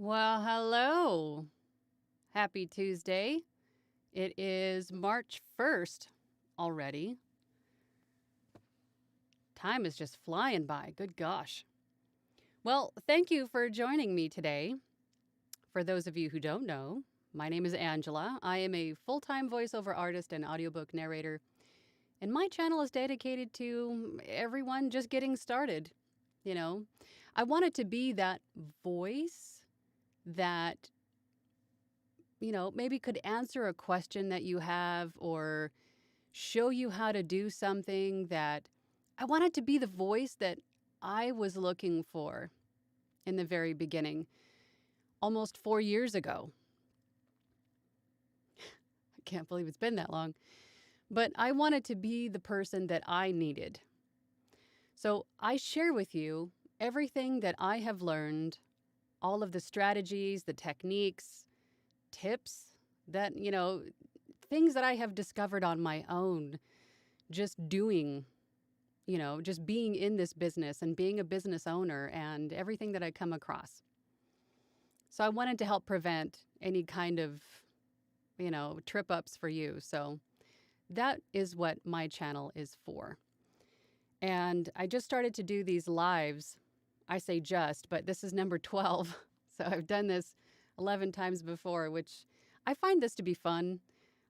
Well, hello. Happy Tuesday. It is March 1st already. Time is just flying by. Good gosh. Well, thank you for joining me today. For those of you who don't know, my name is Angela. I am a full time voiceover artist and audiobook narrator, and my channel is dedicated to everyone just getting started. You know, I wanted to be that voice that maybe could answer a question that you have or show you how to do something that I wanted to be the voice that I was looking for in the very beginning, almost 4 years ago. I can't believe it's been that long. But I wanted to be the person that I needed. So I share with you everything that I have learned, all of the strategies, the techniques, tips that, things that I have discovered on my own, just doing, just being in this business and being a business owner and everything that I come across. So I wanted to help prevent any kind of, trip ups for you. So that is what my channel is for. And I just started to do these lives. I say just, but this is number 12. So I've done this 11 times before, which I find this to be fun.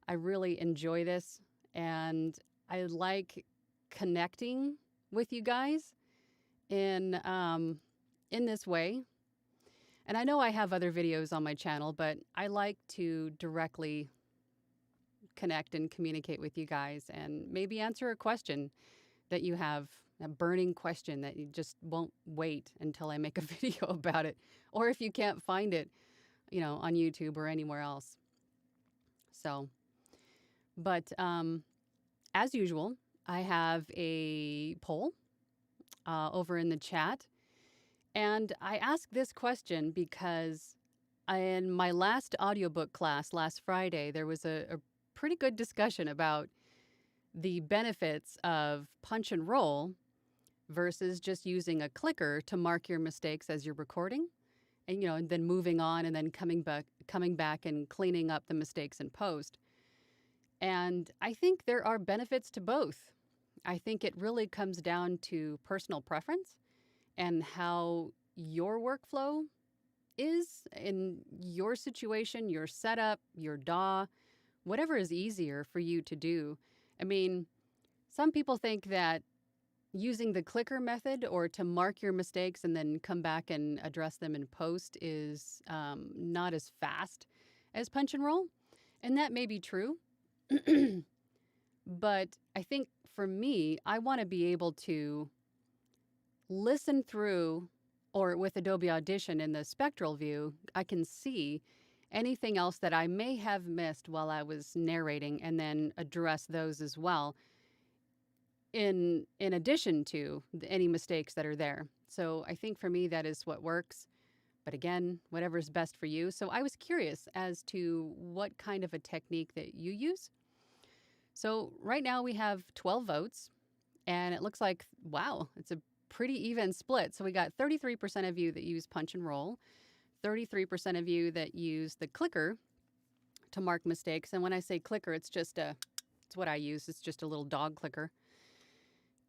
I really enjoy this, and I like connecting with you guys in this way. And I know I have other videos on my channel, but I like to directly connect and communicate with you guys and maybe answer a question that you have, a burning question that you just won't wait until I make a video about it, or if you can't find it, on YouTube or anywhere else. So, but as usual, I have a poll over in the chat. And I ask this question because in my last audiobook class last Friday, there was a pretty good discussion about the benefits of punch and roll versus just using a clicker to mark your mistakes as you're recording. And then moving on and then coming back and cleaning up the mistakes in post. And I think there are benefits to both. I think it really comes down to personal preference and how your workflow is in your situation, your setup, your DAW, whatever is easier for you to do. I mean, some people think that using the clicker method or to mark your mistakes and then come back and address them in post is not as fast as punch and roll. And that may be true. But I think for me, I want to be able to listen through, or with Adobe Audition in the spectral view, I can see anything else that I may have missed while I was narrating and then address those as well, in addition to any mistakes that are there. So I think for me, that is what works. But again, whatever's best for you. So I was curious as to what kind of a technique that you use. So right now we have 12 votes, and it looks like, wow, it's a pretty even split. So we got 33% of you that use punch and roll, 33% of you that use the clicker to mark mistakes. And when I say clicker, it's what I use. It's just a little dog clicker.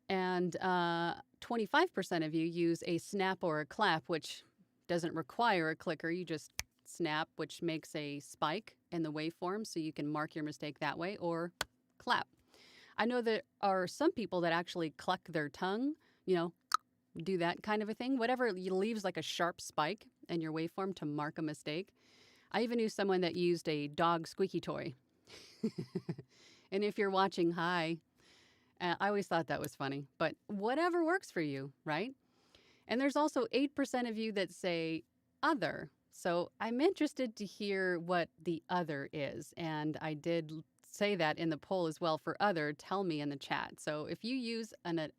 And 25% of you use a snap or a clap, which doesn't require a clicker. You just snap, which makes a spike in the waveform, so you can mark your mistake that way, or clap. I know there are some people that actually cluck their tongue, do that kind of a thing. Whatever leaves like a sharp spike in your waveform to mark a mistake. I even knew someone that used a dog squeaky toy. And if you're watching, hi. I always thought that was funny, but whatever works for you, right? And there's also 8% of you that say other. So I'm interested to hear what the other is. And I did say that in the poll as well. For other, tell me in the chat. So if you use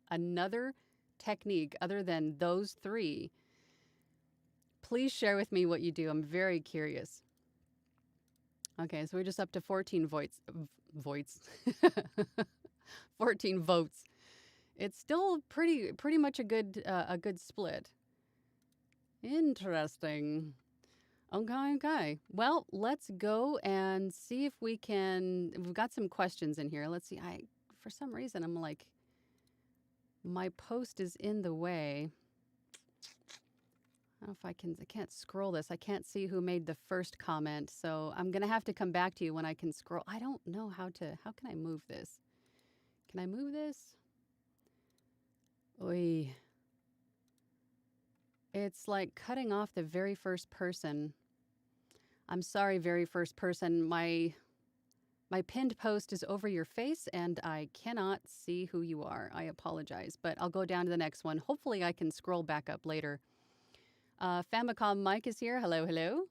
another technique other than those three, please share with me what you do. I'm very curious. Okay, so we're just up to 14 votes. 14 votes. It's still pretty much a good split. Interesting. Okay, okay. Well, let's go and see if we can. We've got some questions in here. Let's see. For some reason, I'm like, my post is in the way. I don't know if I can't scroll this. I can't see who made the first comment. So I'm going to have to come back to you when I can scroll. I don't know how can I move this? Can I move this? Oy. It's like cutting off the very first person. I'm sorry, very first person. My pinned post is over your face and I cannot see who you are. I apologize, but I'll go down to the next one. Hopefully I can scroll back up later. Famicom Mike is here. Hello, hello.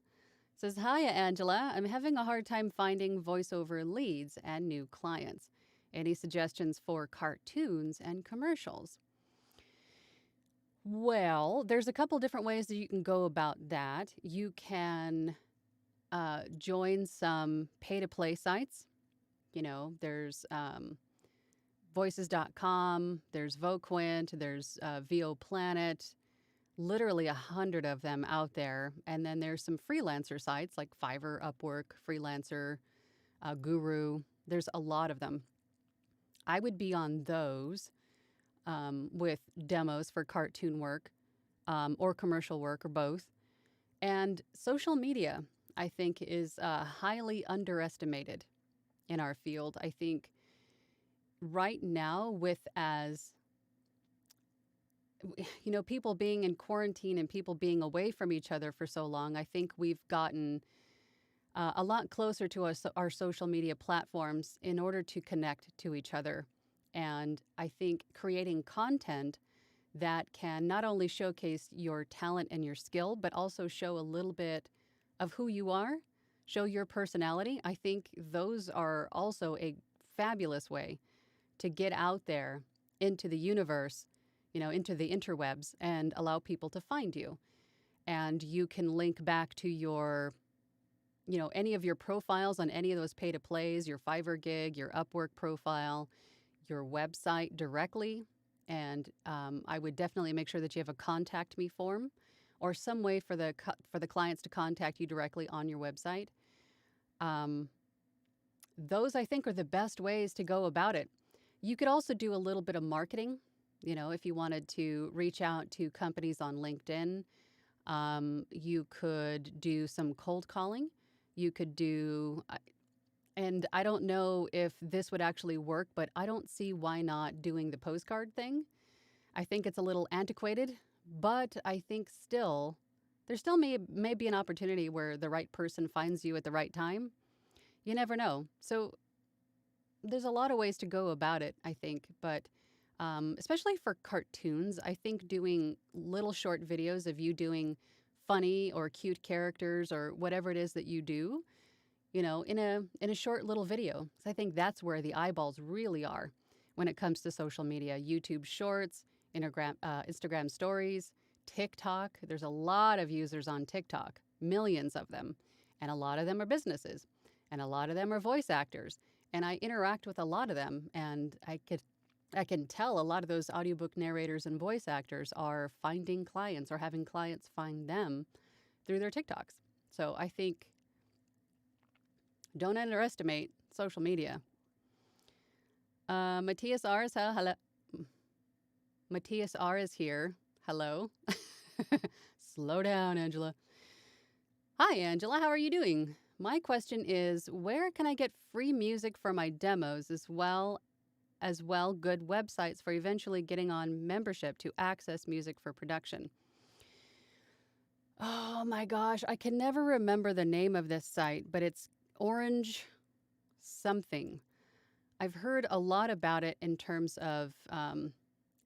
Says, hiya, Angela. I'm having a hard time finding voiceover leads and new clients. Any suggestions for cartoons and commercials? Well, there's a couple different ways that you can go about that. You can join some pay-to-play sites. You know, there's voices.com, there's VoQuint, there's VO Planet, literally 100 of them out there. And then there's some freelancer sites like Fiverr, Upwork, Freelancer, Guru. There's a lot of them. I would be on those with demos for cartoon work or commercial work or both. And social media, I think, is highly underestimated in our field. I think right now, with as people being in quarantine and people being away from each other for so long, I think we've gotten a lot closer to our social media platforms in order to connect to each other. And I think creating content that can not only showcase your talent and your skill, but also show a little bit of who you are, show your personality. I think those are also a fabulous way to get out there into the universe, into the interwebs and allow people to find you. And you can link back to your, any of your profiles on any of those pay to plays, your Fiverr gig, your Upwork profile, your website directly. And I would definitely make sure that you have a contact me form or some way for the clients to contact you directly on your website. Those, I think, are the best ways to go about it. You could also do a little bit of marketing, if you wanted to reach out to companies on LinkedIn. You could do some cold calling. You could do, and I don't know if this would actually work, but I don't see why not doing the postcard thing. I think it's a little antiquated, but I think there still may be an opportunity where the right person finds you at the right time. You never know. So there's a lot of ways to go about it, I think, but especially for cartoons, I think doing little short videos of you doing funny or cute characters or whatever it is that you do, in a short little video. So I think that's where the eyeballs really are when it comes to social media. YouTube Shorts, Instagram Stories, TikTok. There's a lot of users on TikTok, millions of them, and a lot of them are businesses, and a lot of them are voice actors. And I interact with a lot of them, and I can tell a lot of those audiobook narrators and voice actors are finding clients or having clients find them through their TikToks. So I think don't underestimate social media. Matthias R is hello. Matthias R is here. Hello. Slow down, Angela. Hi, Angela. How are you doing? My question is, where can I get free music for my demos as well good websites for eventually getting on membership to access music for production? Oh my gosh, I can never remember the name of this site, but it's Orange something. I've heard a lot about it in terms of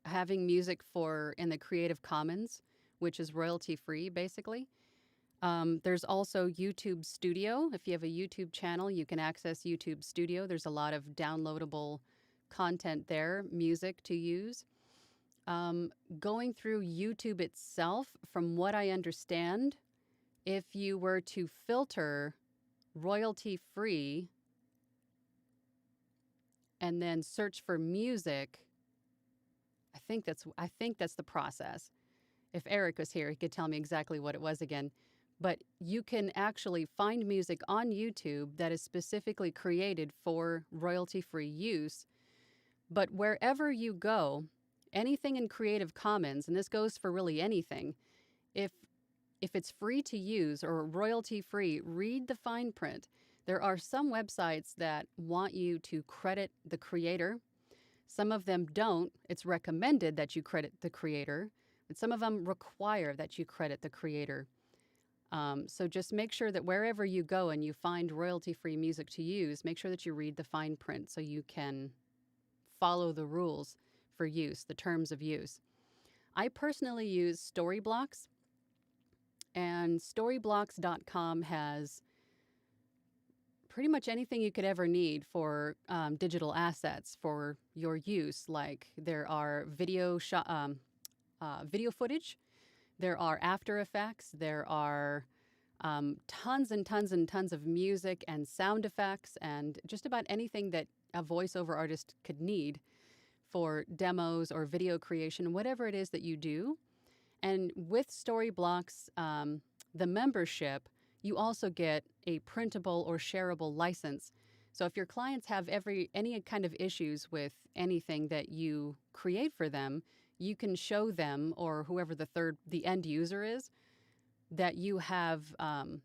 having music in the Creative Commons, which is royalty free, basically. There's also YouTube Studio. If you have a YouTube channel, you can access YouTube Studio. There's a lot of downloadable content there, music to use. Going through YouTube itself, from what I understand, if you were to filter royalty free and then search for music, I think that's the process. If Eric was here, he could tell me exactly what it was again. but you can actually find music on YouTube that is specifically created for royalty-free use. But wherever you go, anything in Creative Commons, and this goes for really anything, if if it's free to use or royalty free, read the fine print. There are some websites that want you to credit the creator. Some of them don't. It's recommended that you credit the creator, but some of them require that you credit the creator. So just make sure that wherever you go and you find royalty free music to use, make sure that you read the fine print so you can follow the rules for use, the terms of use. I personally use Storyblocks, and storyblocks.com has pretty much anything you could ever need for digital assets for your use. Like there are video footage, there are After Effects, there are tons and tons and tons of music and sound effects, and just about anything that a voiceover artist could need for demos or video creation, whatever it is that you do. And with Storyblocks, the membership, you also get a printable or shareable license. So if your clients have any kind of issues with anything that you create for them, you can show them, or whoever the end user is, that you have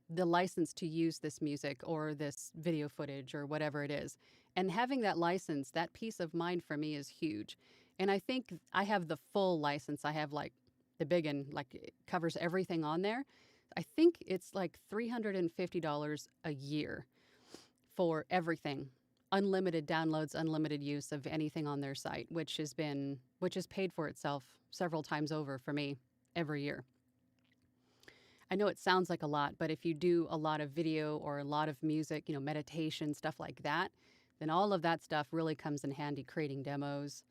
the license to use this music or this video footage or whatever it is. And having that license, that peace of mind for me is huge. And I think I have the full license. I have like the big one, like it covers everything on there. I think it's like $350 a year for everything. Unlimited downloads, unlimited use of anything on their site, which has paid for itself several times over for me every year. I know it sounds like a lot, but if you do a lot of video or a lot of music, meditation, stuff like that, then all of that stuff really comes in handy creating demos,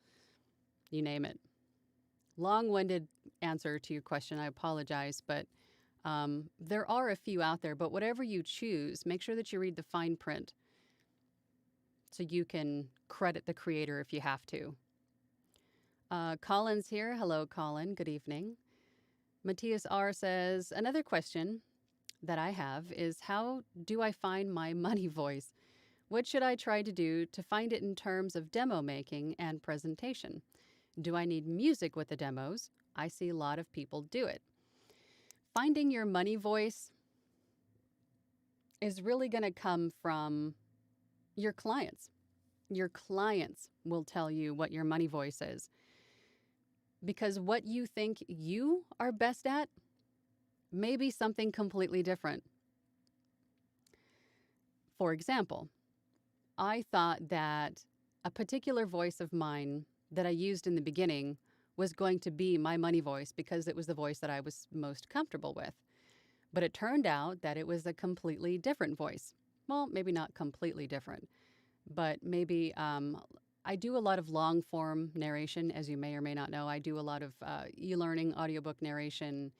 you name it. Long-winded answer to your question, I apologize, but there are a few out there, but whatever you choose, make sure that you read the fine print so you can credit the creator if you have to. Colin's here. Hello, Colin. Good evening. Matthias R. says, another question that I have is, how do I find my money voice? What should I try to do to find it in terms of demo making and presentation? Do I need music with the demos? I see a lot of people do it. Finding your money voice is really going to come from your clients. Your clients will tell you what your money voice is. Because what you think you are best at may be something completely different. For example, I thought that a particular voice of mine that I used in the beginning was going to be my money voice because it was the voice that I was most comfortable with. But it turned out that it was a completely different voice. Well, maybe not completely different, but maybe I do a lot of long form narration, as you may or may not know. I do a lot of e-learning, audiobook narration,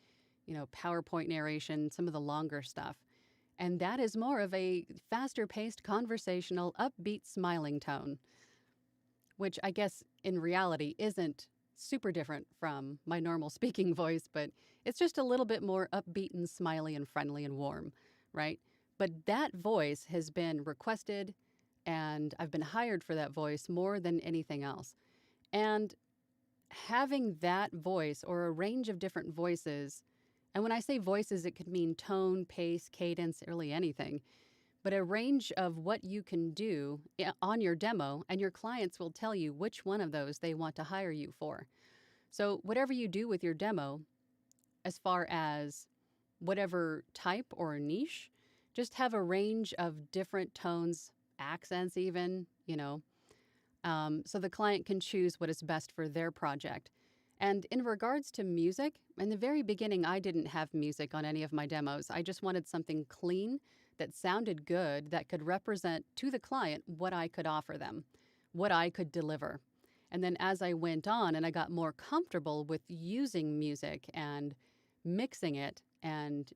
PowerPoint narration, some of the longer stuff. And that is more of a faster paced, conversational, upbeat, smiling tone, which I guess in reality isn't super different from my normal speaking voice, but it's just a little bit more upbeat and smiley and friendly and warm, right? But that voice has been requested, and I've been hired for that voice more than anything else. And having that voice or a range of different voices, and when I say voices, it could mean tone, pace, cadence, really anything, but a range of what you can do on your demo, and your clients will tell you which one of those they want to hire you for. So whatever you do with your demo, as far as whatever type or niche, just have a range of different tones, accents even, so the client can choose what is best for their project. And in regards to music, in the very beginning, I didn't have music on any of my demos. I just wanted something clean that sounded good, that could represent to the client what I could offer them, what I could deliver. And then as I went on and I got more comfortable with using music and mixing it and,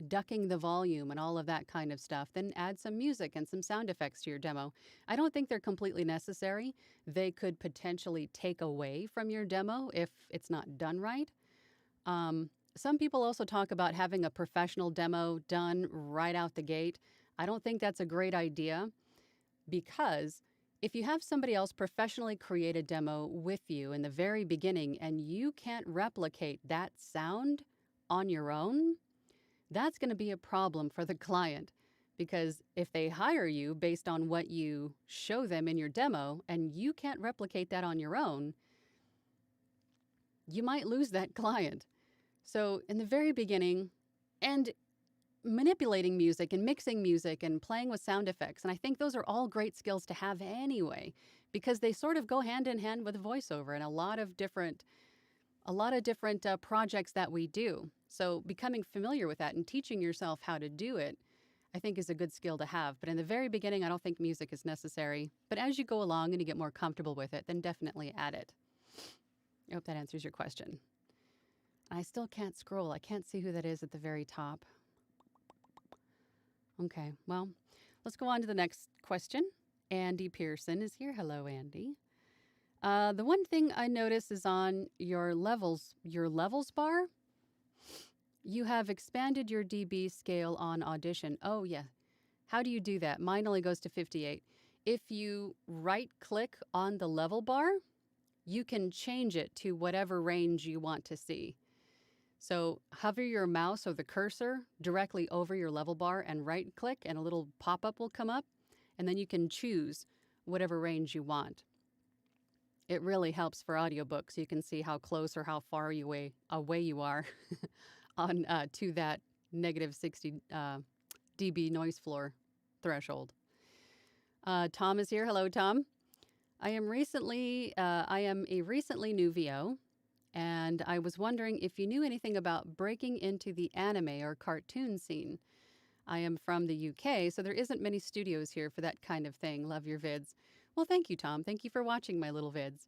ducking the volume and all of that kind of stuff, then add some music and some sound effects to your demo. I don't think they're completely necessary. They could potentially take away from your demo if it's not done right. Some people also talk about having a professional demo done right out the gate. I don't think that's a great idea because if you have somebody else professionally create a demo with you in the very beginning and you can't replicate that sound on your own, that's going to be a problem for the client. Because if they hire you based on what you show them in your demo and you can't replicate that on your own, you might lose that client. So, in the very beginning, and manipulating music and mixing music and playing with sound effects, and I think those are all great skills to have anyway, because they sort of go hand in hand with voiceover and a lot of different projects that we do. So, becoming familiar with that and teaching yourself how to do it, I think is a good skill to have. But in the very beginning, I don't think music is necessary. But as you go along and you get more comfortable with it, then definitely add it. I hope that answers your question. I still can't scroll. I can't see who that is at the very top. Okay, well, let's go on to the next question. Andy Pearson is here. Hello, Andy. The one thing I notice is on your levels bar, you have expanded your dB scale on Audition. Oh, yeah. How do you do that? Mine only goes to 58. If you right-click on the level bar, you can change it to whatever range you want to see. So hover your mouse or the cursor directly over your level bar and right-click, and a little pop-up will come up, and then you can choose whatever range you want. It really helps for audiobooks. You can see how close or how far away you are on to that negative 60 dB noise floor threshold. Tom is here. Hello, Tom. I am a recently new VO, and I was wondering if you knew anything about breaking into the anime or cartoon scene. I am from the UK, so there isn't many studios here for that kind of thing. Love your vids. Well, thank you, Tom. Thank you for watching my little vids.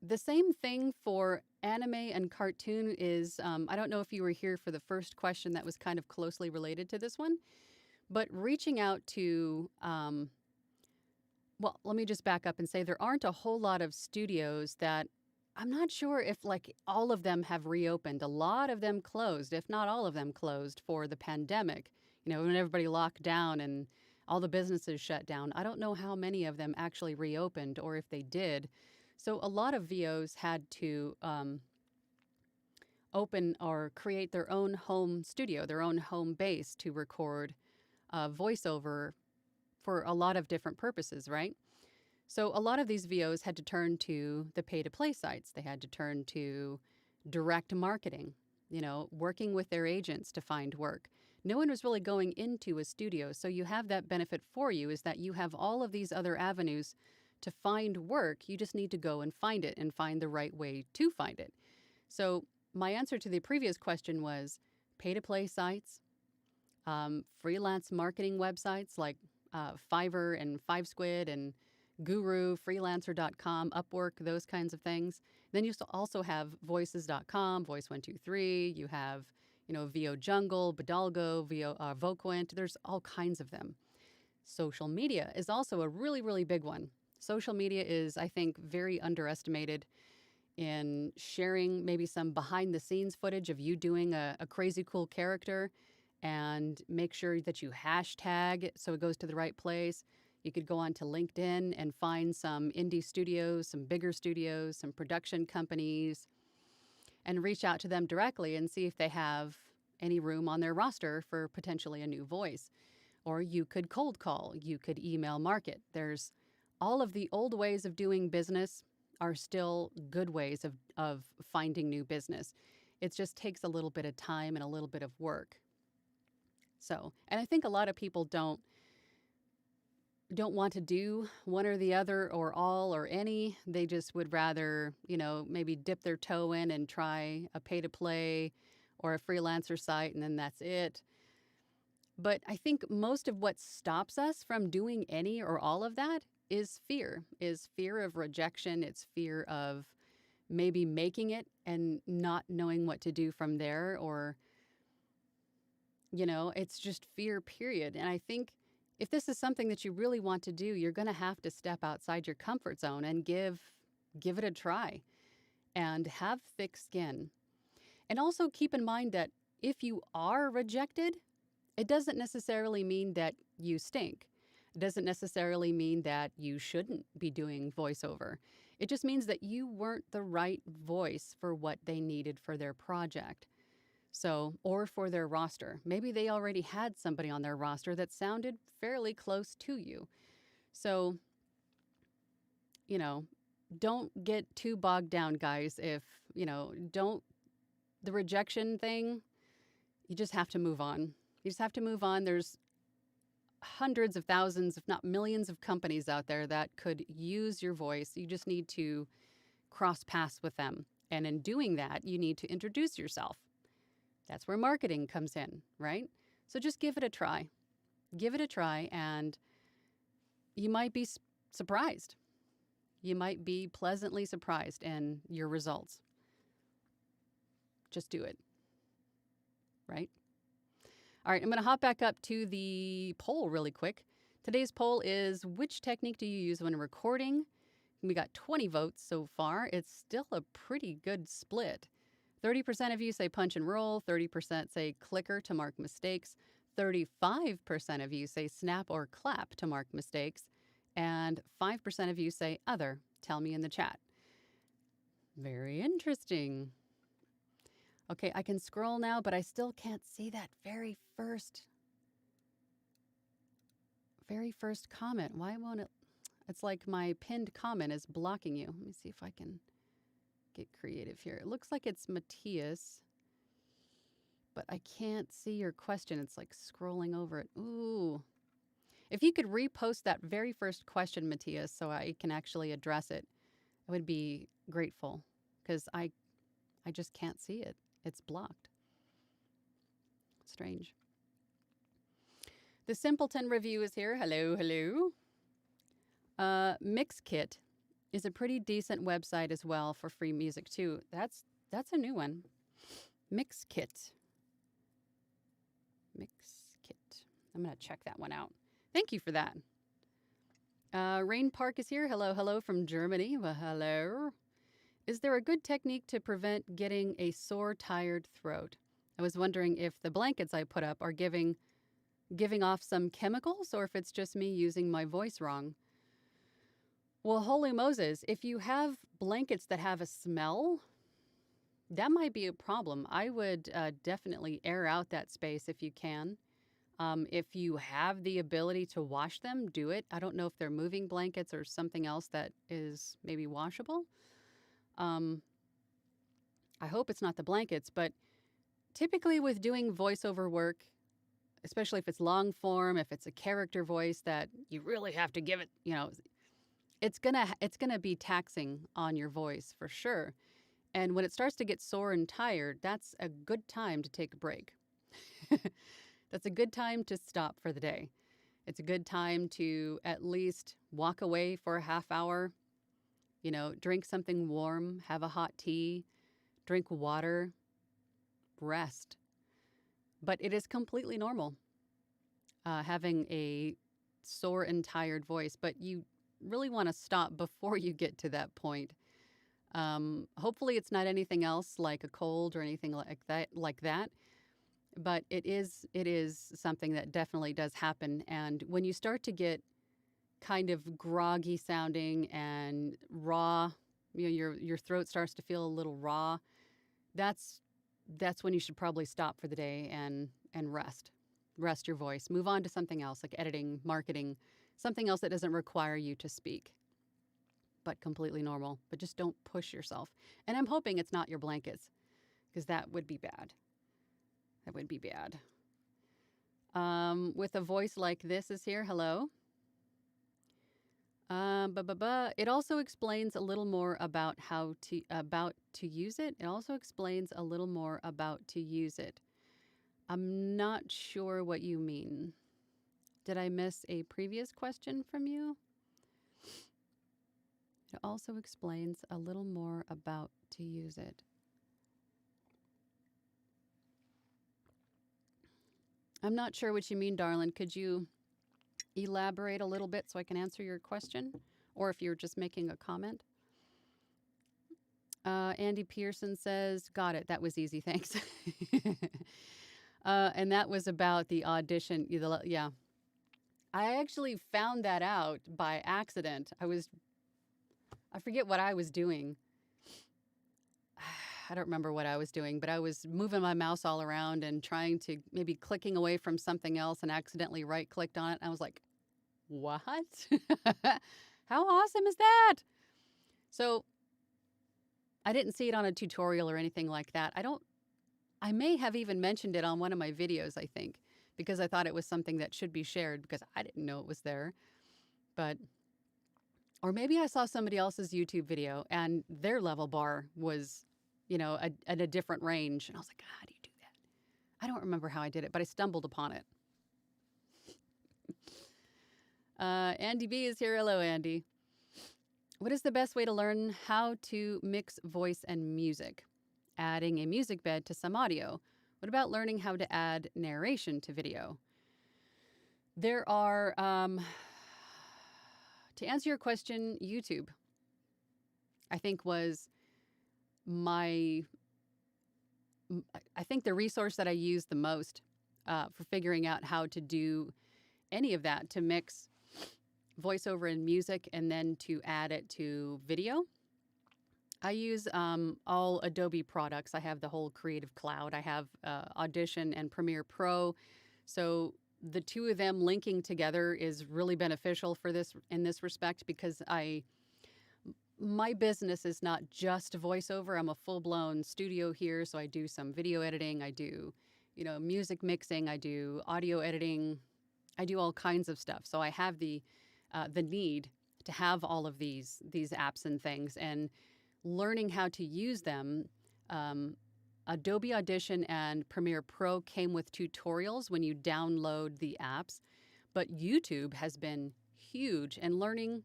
The same thing for anime and cartoon is, I don't know if you were here for the first question that was kind of closely related to this one, but reaching out to, well, let me just back up and say there aren't a whole lot of studios that I'm not sure if like all of them have reopened. A lot of them closed, if not all of them closed for the pandemic. You know, when everybody locked down and all the businesses shut down. I don't know how many of them actually reopened or if they did. So a lot of VOs had to open or create their own home studio, their own home base to record voiceover for a lot of different purposes, right? So a lot of these VOs had to turn to the pay-to-play sites. They had to turn to direct marketing, you know, working with their agents to find work. No one was really going into a studio, so you have that benefit for you is that you have all of these other avenues to find work. You just need to go and find it and find the right way to find it. So my answer to the previous question was pay-to-play sites, freelance marketing websites like Fiverr and Five Squid and Guru, Freelancer.com, Upwork, those kinds of things. Then you also have voices.com, Voice123. You have, you know, VO Jungle, Bidalgo, Voquent. There's all kinds of them. Social media is also a really, really big one. Social media is, I think, very underestimated in sharing maybe some behind the scenes footage of you doing a crazy cool character, and make sure that you hashtag it so it goes to the right place. You could go on to LinkedIn and find some indie studios, some bigger studios, some production companies, and reach out to them directly and see if they have any room on their roster for potentially a new voice. Or you could cold call, you could email market. There's all of the old ways of doing business are still good ways of finding new business. It just takes a little bit of time and a little bit of work. So, and I think a lot of people don't want to do one or the other or all or any. They just would rather, you know, maybe dip their toe in and try a pay-to-play or a freelancer site, and then that's it. But I think most of what stops us from doing any or all of that is fear of rejection. It's fear of maybe making it and not knowing what to do from there, or, you know, it's just fear, period. And I think if this is something that you really want to do, you're going to have to step outside your comfort zone and give it a try and have thick skin. And also keep in mind that if you are rejected, it doesn't necessarily mean that you stink. It doesn't necessarily mean that you shouldn't be doing voiceover. It just means that you weren't the right voice for what they needed for their project. So, or for their roster. Maybe they already had somebody on their roster that sounded fairly close to you. So, you know, don't get too bogged down, guys. If, the rejection thing, you just have to move on. You just have to move on. There's hundreds of thousands, if not millions of companies out there that could use your voice. You just need to cross paths with them. And in doing that, you need to introduce yourself. That's where marketing comes in, right? So just give it a try. Give it a try, and you might be surprised. You might be pleasantly surprised in your results. Just do it, right? All right, I'm going to hop back up to the poll really quick. Today's poll is, which technique do you use when recording? We got 20 votes so far. It's still a pretty good split. 30% of you say punch and roll, 30% say clicker to mark mistakes, 35% of you say snap or clap to mark mistakes, and 5% of you say other. Tell me in the chat. Very interesting. Okay, I can scroll now, but I still can't see that very first comment. Why won't it? It's like my pinned comment is blocking you. Let me see if I can get creative here. It looks like it's Matthias, but I can't see your question. It's like scrolling over it. Ooh. If you could repost that very first question, Matthias, so I can actually address it, I would be grateful, because I just can't see it. It's blocked. Strange. The Simpleton review is here. Hello, hello. Mixkit is a pretty decent website as well for free music too. That's a new one. Mixkit. I'm going to check that one out. Thank you for that. Rain Park is here. Hello, hello from Germany. Well, hello. Is there a good technique to prevent getting a sore, tired throat? I was wondering if the blankets I put up are giving off some chemicals, or if it's just me using my voice wrong. Well, holy Moses, if you have blankets that have a smell, that might be a problem. I would definitely air out that space if you can. If you have the ability to wash them, do it. I don't know if they're moving blankets or something else that is maybe washable. I hope it's not the blankets, but typically with doing voiceover work, especially if it's long form, if it's a character voice that you really have to give it, it's gonna be taxing on your voice for sure. And when it starts to get sore and tired, that's a good time to take a break. That's a good time to stop for the day. It's a good time to at least walk away for a half hour, drink something warm, have a hot tea, drink water, rest. But it is completely normal having a sore and tired voice, but you really want to stop before you get to that point. Hopefully it's not anything else like a cold or anything like that. But it is something that definitely does happen. And when you start to get kind of groggy sounding and raw, your throat starts to feel a little raw, that's when you should probably stop for the day and rest your voice. Move on to something else like editing, marketing, something else that doesn't require you to speak, but completely normal. But just don't push yourself. And I'm hoping it's not your blankets, because that would be bad. That would be bad. With a voice like this is here. Hello. It also explains a little more about how to use it. It also explains a little more about to use it. I'm not sure what you mean. Did I miss a previous question from you? It also explains a little more about to use it. I'm not sure what you mean, darling. Could you elaborate a little bit so I can answer your question? Or if you're just making a comment? Andy Pearson says, got it. That was easy. Thanks. And that was about the audition. Yeah. I actually found that out by accident. I forget what I was doing. I don't remember what I was doing, but I was moving my mouse all around and trying to maybe clicking away from something else and accidentally right clicked on it. And I was like, what? How awesome is that? So I didn't see it on a tutorial or anything like that. I may have even mentioned it on one of my videos, I think, because I thought it was something that should be shared because I didn't know it was there. But, or maybe I saw somebody else's YouTube video and their level bar was, at a different range. And I was like, how do you do that? I don't remember how I did it, but I stumbled upon it. Andy B is here. Hello, Andy. What is the best way to learn how to mix voice and music? Adding a music bed to some audio. What about learning how to add narration to video? There are, to answer your question, YouTube, I think I think the resource that I used the most for figuring out how to do any of that, to mix voiceover and music and then to add it to video. I use all Adobe products. I have the whole Creative Cloud. I have Audition and Premiere Pro. So the two of them linking together is really beneficial for this in this respect because my business is not just voiceover. I'm a full-blown studio here, so I do some video editing. I do, music mixing. I do audio editing. I do all kinds of stuff. So I have the need to have all of these apps and things, and learning how to use them. Adobe Audition and Premiere Pro came with tutorials when you download the apps, but YouTube has been huge, and learning,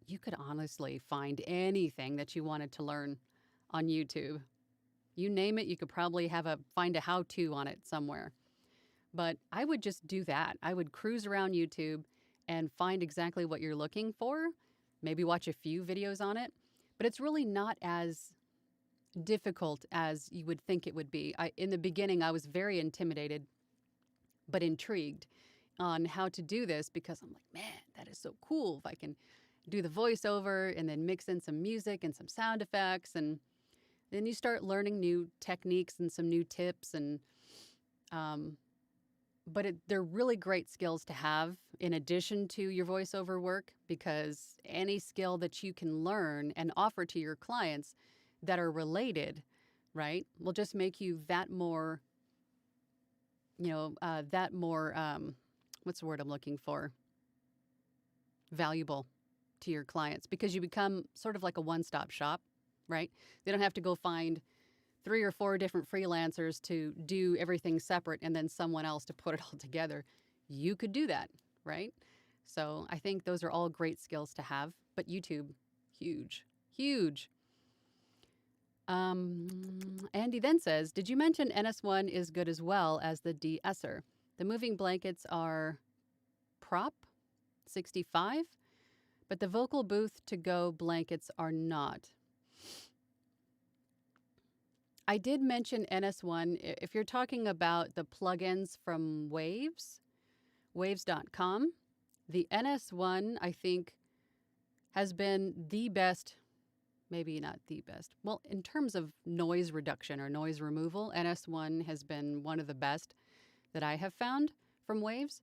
you could honestly find anything that you wanted to learn on YouTube. You name it, you could probably find a how-to on it somewhere. But I would just do that. I would cruise around YouTube and find exactly what you're looking for, maybe watch a few videos on it, but it's really not as difficult as you would think it would be. In the beginning, I was very intimidated, but intrigued on how to do this because I'm like, man, that is so cool. If I can do the voiceover and then mix in some music and some sound effects, and then you start learning new techniques and some new tips, and but they're really great skills to have in addition to your voiceover work, because any skill that you can learn and offer to your clients that are related, right, will just make you that more, what's the word I'm looking for? Valuable to your clients, because you become sort of like a one-stop shop, right? They don't have to go find 3 or 4 different freelancers to do everything separate and then someone else to put it all together. You could do that, right? So I think those are all great skills to have, but YouTube, huge, huge. Andy then says, did you mention NS1 is good as well as the de-esser? The moving blankets are Prop 65, but the vocal booth to go blankets are not. I did mention NS1. If you're talking about the plugins from waves.com, the NS1, I think, has been the best, maybe not the best. Well, in terms of noise reduction or noise removal, NS1 has been one of the best that I have found from Waves.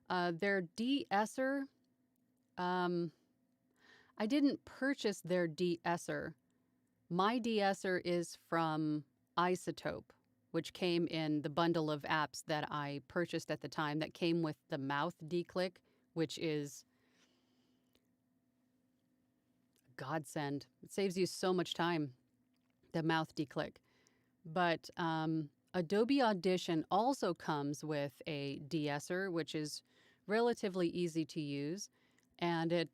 Their de-esser, I didn't purchase their de-esser. My de-esser is from Isotope, which came in the bundle of apps that I purchased at the time that came with the mouth declick, which is a godsend. It saves you so much time, the mouth declick. But Adobe Audition also comes with a de-esser, which is relatively easy to use. And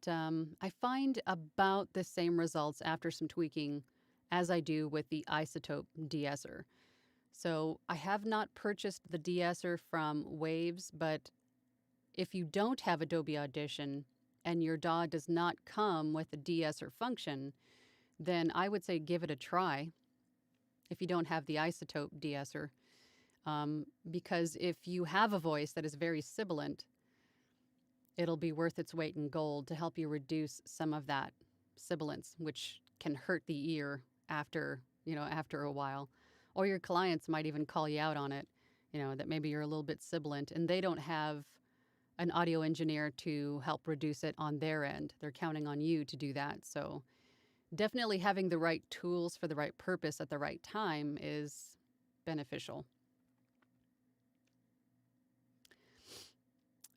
I find about the same results after some tweaking as I do with the Isotope de-esser. So I have not purchased the de-esser from Waves, but if you don't have Adobe Audition and your DAW does not come with a de-esser function, then I would say give it a try if you don't have the isotope de-esser. Because if you have a voice that is very sibilant, it'll be worth its weight in gold to help you reduce some of that sibilance, which can hurt the ear after a while. Or your clients might even call you out on it, that maybe you're a little bit sibilant and they don't have an audio engineer to help reduce it on their end. They're counting on you to do that. So definitely having the right tools for the right purpose at the right time is beneficial.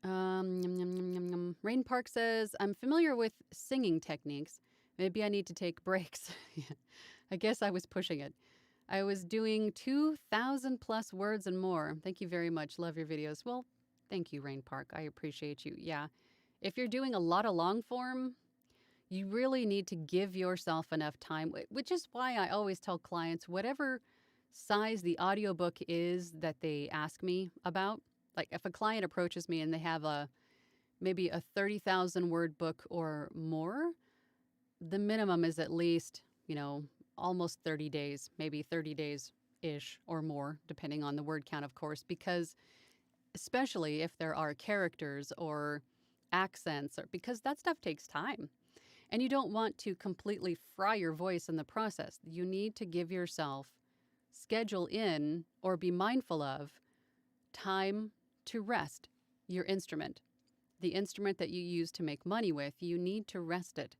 Rain Park says, I'm familiar with singing techniques. Maybe I need to take breaks. I guess I was pushing it. I was doing 2,000 plus words and more. Thank you very much. Love your videos. Well, thank you, Rain Park. I appreciate you. Yeah. If you're doing a lot of long form, you really need to give yourself enough time, which is why I always tell clients, whatever size the audiobook is that they ask me about, like if a client approaches me and they have maybe a 30,000 word book or more, the minimum is at least, almost 30 days, maybe 30 days-ish or more, depending on the word count, of course, because especially if there are characters or accents, because that stuff takes time. And you don't want to completely fry your voice in the process. You need to give yourself, schedule in, or be mindful of time to rest your instrument. The instrument that you use to make money with, you need to rest it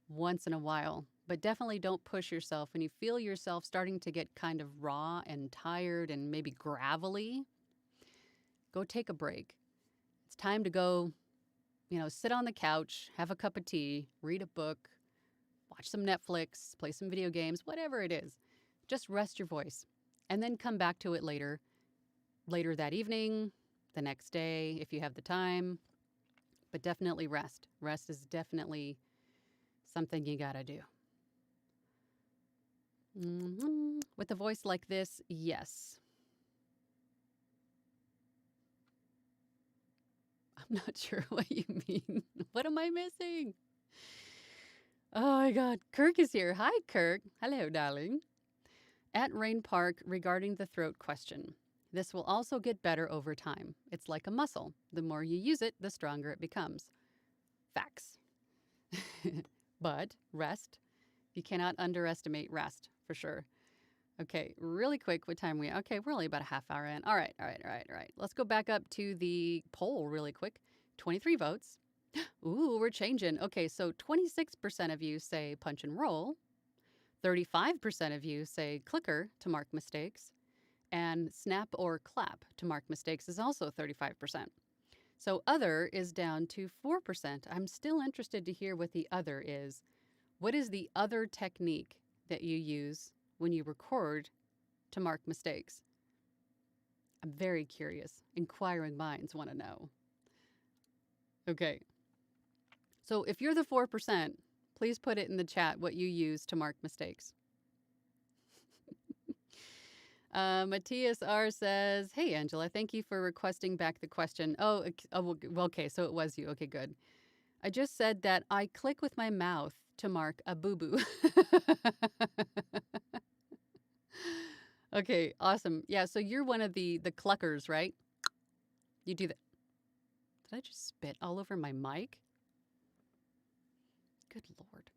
once in a while. But definitely don't push yourself. When you feel yourself starting to get kind of raw and tired and maybe gravelly, go take a break. It's time to go, sit on the couch, have a cup of tea, read a book, watch some Netflix, play some video games, whatever it is. Just rest your voice and then come back to it later that evening, the next day, if you have the time. But definitely rest. Rest is definitely something you gotta do. With a voice like this, yes. I'm not sure what you mean. What am I missing? Oh my God. Kirk is here. Hi, Kirk. Hello, darling. At Rain Park, regarding the throat question. This will also get better over time. It's like a muscle. The more you use it, the stronger it becomes. Facts. But rest. You cannot underestimate rest, for sure. Okay, really quick, what time are we? Okay, we're only about a half hour in. All right. Let's go back up to the poll really quick. 23 votes. Ooh, we're changing. Okay, so 26% of you say punch and roll. 35% of you say clicker to mark mistakes. And snap or clap to mark mistakes is also 35%. So other is down to 4%. I'm still interested to hear what the other is. What is the other technique that you use when you record to mark mistakes? I'm very curious. Inquiring minds want to know. Okay. So if you're the 4%, please put it in the chat what you use to mark mistakes. Matthias R. says, hey, Angela, thank you for requesting back the question. Oh, okay, so it was you. Okay, good. I just said that I click with my mouth to mark a boo-boo. Okay, awesome. Yeah, so you're one of the cluckers, right? You do that. Did I just spit all over my mic? Good Lord.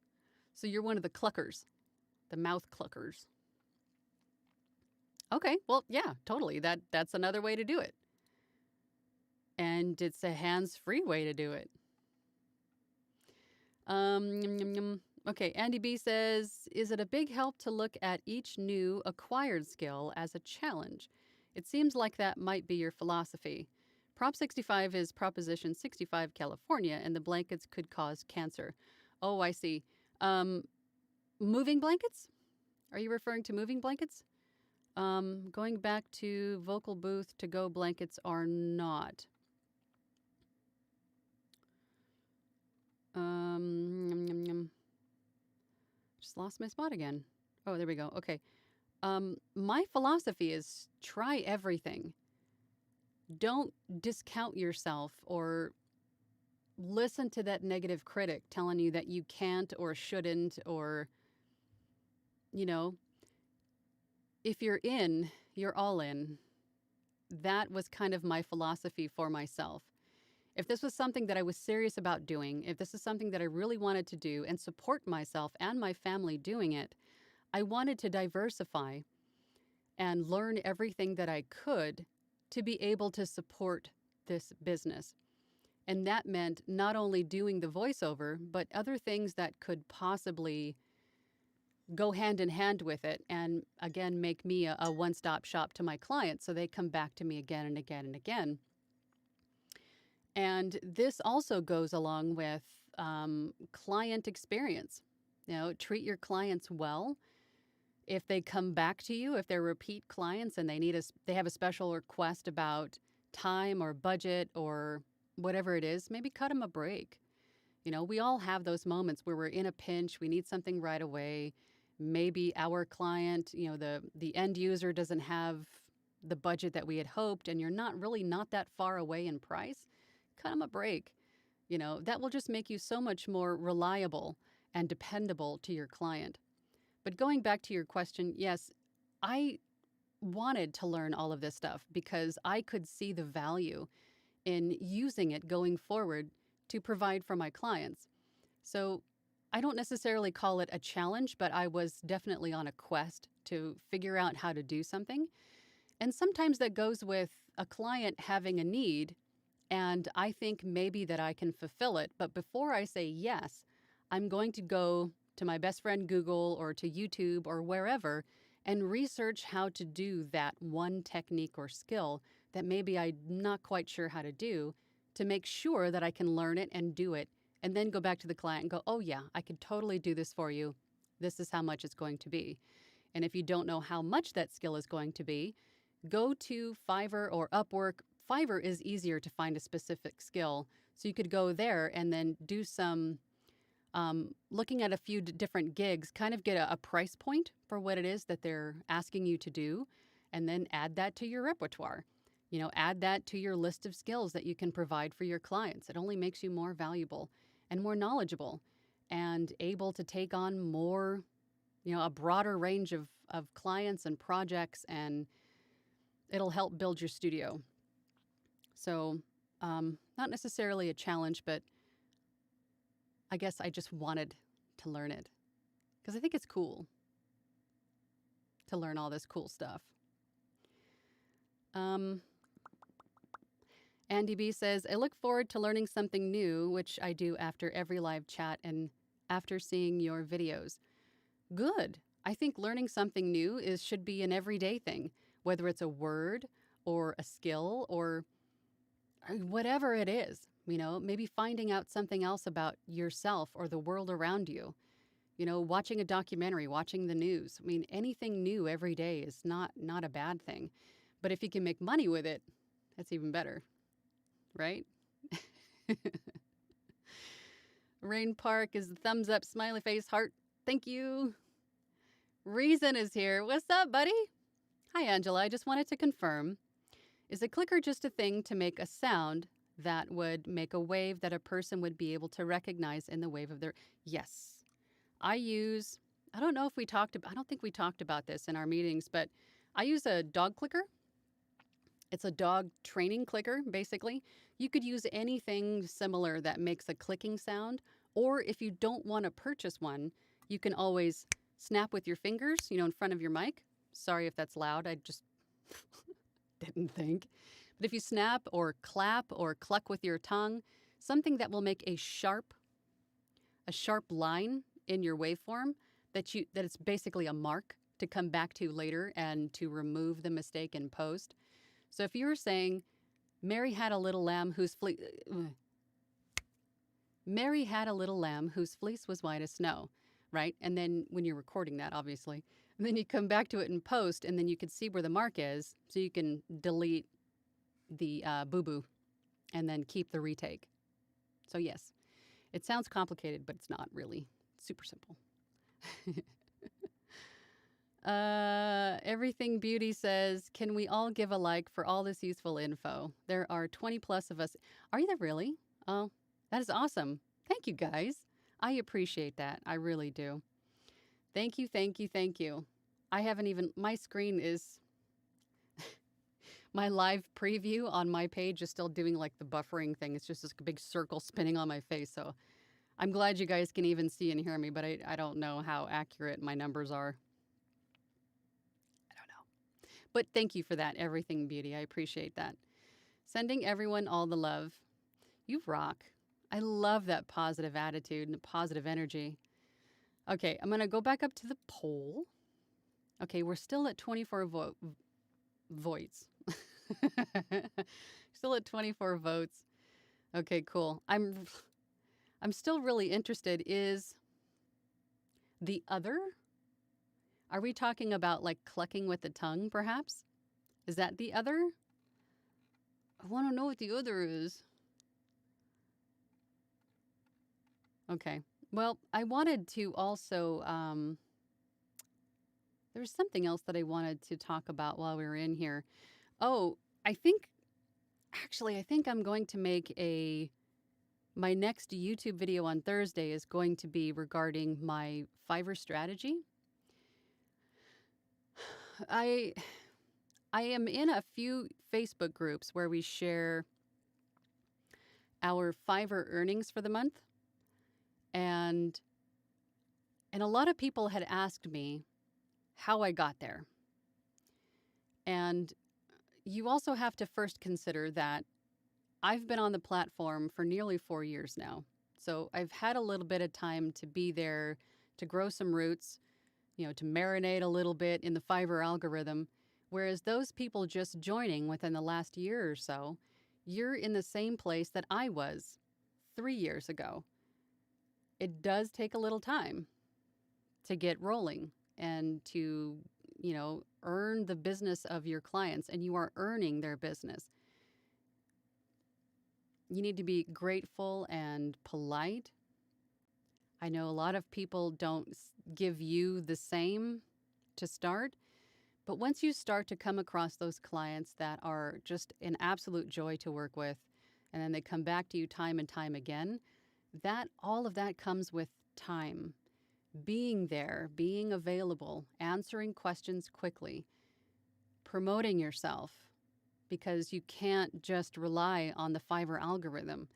So you're one of the cluckers, the mouth cluckers. Okay, well, yeah, totally. That's another way to do it. And it's a hands-free way to do it. Okay, Andy B says, is it a big help to look at each new acquired skill as a challenge? It seems like that might be your philosophy. Prop 65 is Proposition 65 California, and the blankets could cause cancer. Oh, I see. Moving blankets? Are you referring to moving blankets? Going back to vocal booth to go blankets are not. Just lost my spot again. Oh, there we go. Okay. My philosophy is try everything. Don't discount yourself or listen to that negative critic telling you that you can't or shouldn't or you know, if you're in, you're all in. That was kind of my philosophy for myself. If this was something that I was serious about doing, if this is something that I really wanted to do and support myself and my family doing it, I wanted to diversify and learn everything that I could to be able to support this business. And that meant not only doing the voiceover, but other things that could possibly go hand in hand with it and again make me a one-stop shop to my clients so they come back to me again and again and again. And this also goes along with client experience. Treat your clients well. If they come back to you, if they're repeat clients and they have a special request about time or budget or whatever it is, maybe cut them a break. We all have those moments where we're in a pinch, we need something right away. Maybe our client, the end user doesn't have the budget that we had hoped, and you're not that far away in price. Cut them a break. That will just make you so much more reliable and dependable to your client. But going back to your question, yes, I wanted to learn all of this stuff because I could see the value in using it going forward to provide for my clients. So I don't necessarily call it a challenge, but I was definitely on a quest to figure out how to do something. And sometimes that goes with a client having a need, and I think maybe that I can fulfill it. But before I say yes, I'm going to go to my best friend Google or to YouTube or wherever and research how to do that one technique or skill that maybe I'm not quite sure how to do, to make sure that I can learn it and do it, and then go back to the client and go, oh yeah, I could totally do this for you. This is how much it's going to be. And if you don't know how much that skill is going to be, go to Fiverr or Upwork. Fiverr is easier to find a specific skill. So you could go there and then do some looking at a few different gigs, kind of get a price point for what it is that they're asking you to do, and then add that to your repertoire. Add that to your list of skills that you can provide for your clients. It only makes you more valuable and more knowledgeable and able to take on more, a broader range of clients and projects, and it'll help build your studio. So not necessarily a challenge, but I guess I just wanted to learn it because I think it's cool to learn all this cool stuff. Andy B says, I look forward to learning something new, which I do after every live chat and after seeing your videos. Good. I think learning something new should be an everyday thing, whether it's a word or a skill or whatever it is. Maybe finding out something else about yourself or the world around you. Watching a documentary, watching the news. Anything new every day is not a bad thing. But if you can make money with it, that's even better, right? Rain Park is the thumbs up, smiley face, heart. Thank you. Reason is here. What's up, buddy? Hi, Angela. I just wanted to confirm. Is a clicker just a thing to make a sound that would make a wave that a person would be able to recognize in the wave of their... Yes. I don't think we talked about this in our meetings, but I use a dog clicker. It's a dog training clicker, basically. You could use anything similar that makes a clicking sound, or if you don't want to purchase one, you can always snap with your fingers, in front of your mic. Sorry if that's loud. I just didn't think. But if you snap or clap or cluck with your tongue, something that will make a sharp line in your waveform that it's basically a mark to come back to later and to remove the mistake in post. So if you were saying, Mary had a little lamb whose fleece was white as snow, right? And then when you're recording that, obviously, and then you come back to it in post, and then you can see where the mark is, so you can delete the boo-boo and then keep the retake. So yes, it sounds complicated, but it's not really. Super simple. Everything Beauty says, can we all give a like for all this useful info? There are 20 plus of us. Are you there really? Oh, that is awesome. Thank you guys. I appreciate that. I really do. Thank you, thank you, thank you. I haven't even, my screen is, my live preview on my page is still doing like the buffering thing. It's just this big circle spinning on my face. So I'm glad you guys can even see and hear me, but I don't know how accurate my numbers are. I don't know. But thank you for that, Everything Beauty. I appreciate that. Sending everyone all the love. You rock. I love that positive attitude and positive energy. Okay, I'm going to go back up to the poll. Okay, we're still at 24 votes. Still at 24 votes. Okay, cool. I'm still really interested. Is the other? Are we talking about like clucking with the tongue, perhaps? Is that the other? I want to know what the other is. Okay. Well, I wanted to also, there was something else that I wanted to talk about while we were in here. Oh, I think I'm going to make my next YouTube video on Thursday is going to be regarding my Fiverr strategy. I am in a few Facebook groups where we share our Fiverr earnings for the month. And a lot of people had asked me how I got there. And you also have to first consider that I've been on the platform for nearly 4 years now. So I've had a little bit of time to be there, to grow some roots, to marinate a little bit in the Fiverr algorithm. Whereas those people just joining within the last year or so, you're in the same place that I was 3 years ago. It does take a little time to get rolling and to, earn the business of your clients, and you are earning their business. You need to be grateful and polite. I know a lot of people don't give you the same to start, but once you start to come across those clients that are just an absolute joy to work with, and then they come back to you time and time again, all of that comes with time. Being there, being available, answering questions quickly, promoting yourself, because you can't just rely on the Fiverr algorithm.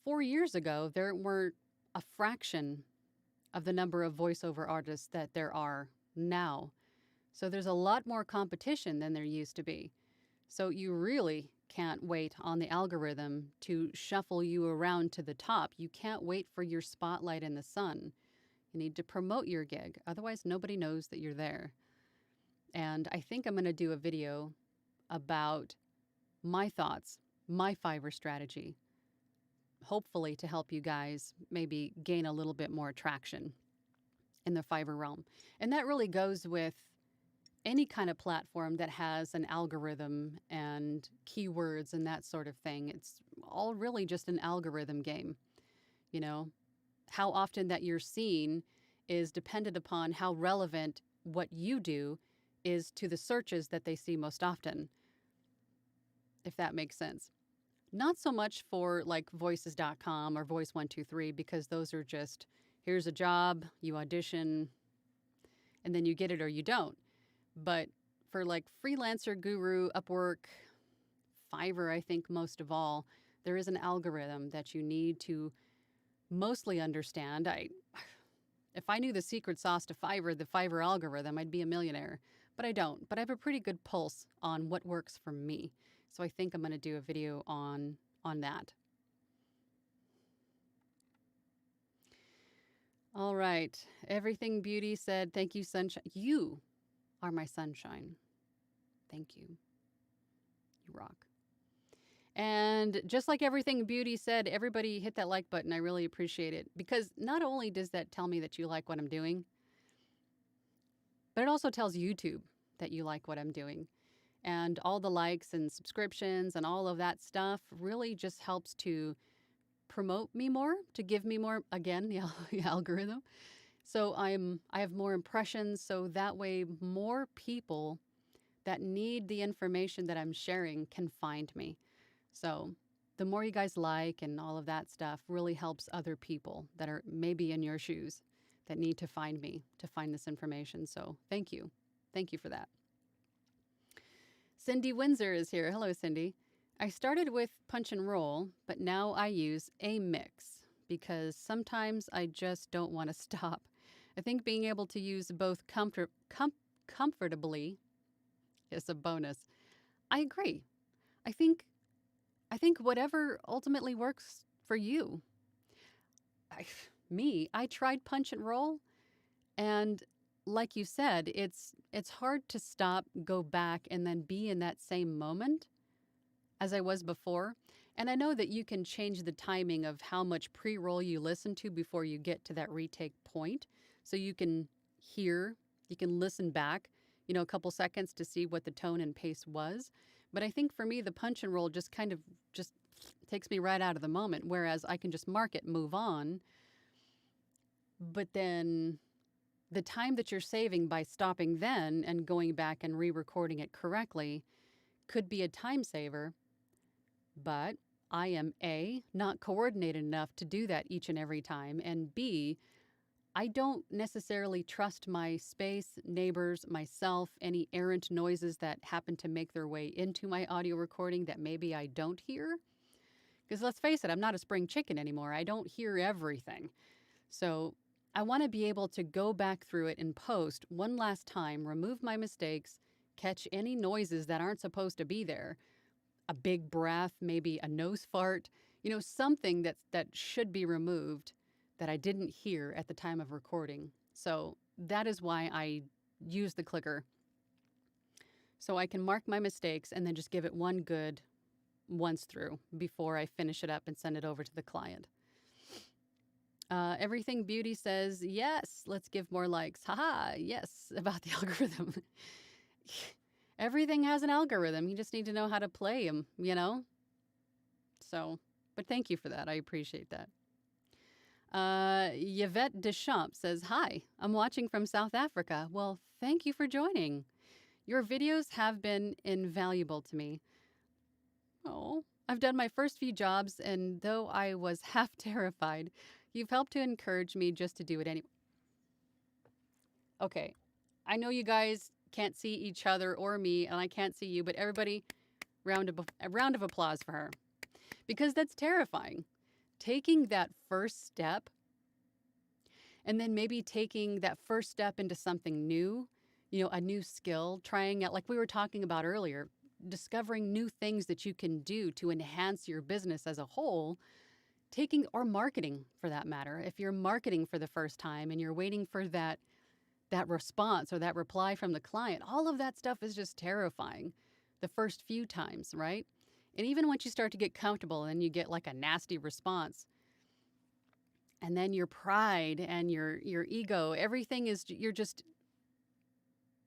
4 years ago, there were a fraction of the number of voiceover artists that there are now. So there's a lot more competition than there used to be. So you really can't wait on the algorithm to shuffle you around to the top. You can't wait for your spotlight in the sun. You need to promote your gig. Otherwise, nobody knows that you're there. And I think I'm going to do a video about my thoughts, my Fiverr strategy, hopefully to help you guys maybe gain a little bit more traction in the Fiverr realm. And that really goes with any kind of platform that has an algorithm and keywords and that sort of thing. It's all really just an algorithm game. How often that you're seen is dependent upon how relevant what you do is to the searches that they see most often, if that makes sense. Not so much for like voices.com or voice123, because those are just, here's a job, you audition, and then you get it or you don't. But for like Freelancer, Guru, Upwork, Fiverr, I think most of all, there is an algorithm that you need to mostly understand. If I knew the secret sauce to Fiverr, the Fiverr algorithm, I'd be a millionaire. But I don't. But I have a pretty good pulse on what works for me. So I think I'm going to do a video on that. All right. Everything Beauty said, thank you, sunshine. You are my sunshine. Thank you. You rock. And just like Everything Beauty said, everybody hit that like button. I really appreciate it, because not only does that tell me that you like what I'm doing, but it also tells YouTube that you like what I'm doing. And all the likes and subscriptions and all of that stuff really just helps to promote me more, to give me more, again, the algorithm. So I have more impressions, so that way more people that need the information that I'm sharing can find me. So the more you guys like and all of that stuff really helps other people that are maybe in your shoes, that need to find me, to find this information. So thank you. Thank you for that. Cindy Windsor is here. Hello, Cindy. I started with punch and roll, but now I use a mix because sometimes I just don't want to stop. I think being able to use both comfortably is a bonus. I agree. I think whatever ultimately works for you. I tried punch and roll, and like you said, it's hard to stop, go back, and then be in that same moment as I was before. And I know that you can change the timing of how much pre-roll you listen to before you get to that retake point. So you can listen back, a couple seconds to see what the tone and pace was. But I think for me, the punch and roll just kind of just takes me right out of the moment, whereas I can just mark it, move on. But then the time that you're saving by stopping then and going back and re-recording it correctly could be a time saver. But I am A, not coordinated enough to do that each and every time, and B, I don't necessarily trust my space, neighbors, myself, any errant noises that happen to make their way into my audio recording that maybe I don't hear. Because let's face it, I'm not a spring chicken anymore. I don't hear everything. So I want to be able to go back through it in post one last time, remove my mistakes, catch any noises that aren't supposed to be there. A big breath, maybe a nose fart, something that should be removed that I didn't hear at the time of recording. So that is why I use the clicker. So I can mark my mistakes and then just give it one good once through before I finish it up and send it over to the client. Everything Beauty says, yes, let's give more likes. Haha, yes, about the algorithm. Everything has an algorithm. You just need to know how to play them, So, but thank you for that. I appreciate that. Yvette Deschamps says, hi, I'm watching from South Africa. Well, thank you for joining. Your videos have been invaluable to me. Oh, I've done my first few jobs, and though I was half terrified, you've helped to encourage me just to do it anyway. Okay, I know you guys can't see each other or me, and I can't see you, but everybody, a round of applause for her. Because that's terrifying. Taking that first step, and then maybe taking that first step into something new, a new skill, trying out, like we were talking about earlier, discovering new things that you can do to enhance your business as a whole, or marketing for that matter. If you're marketing for the first time and you're waiting for that response or that reply from the client, all of that stuff is just terrifying the first few times, right? And even once you start to get comfortable and you get like a nasty response, and then your pride and your ego, everything is, you're just,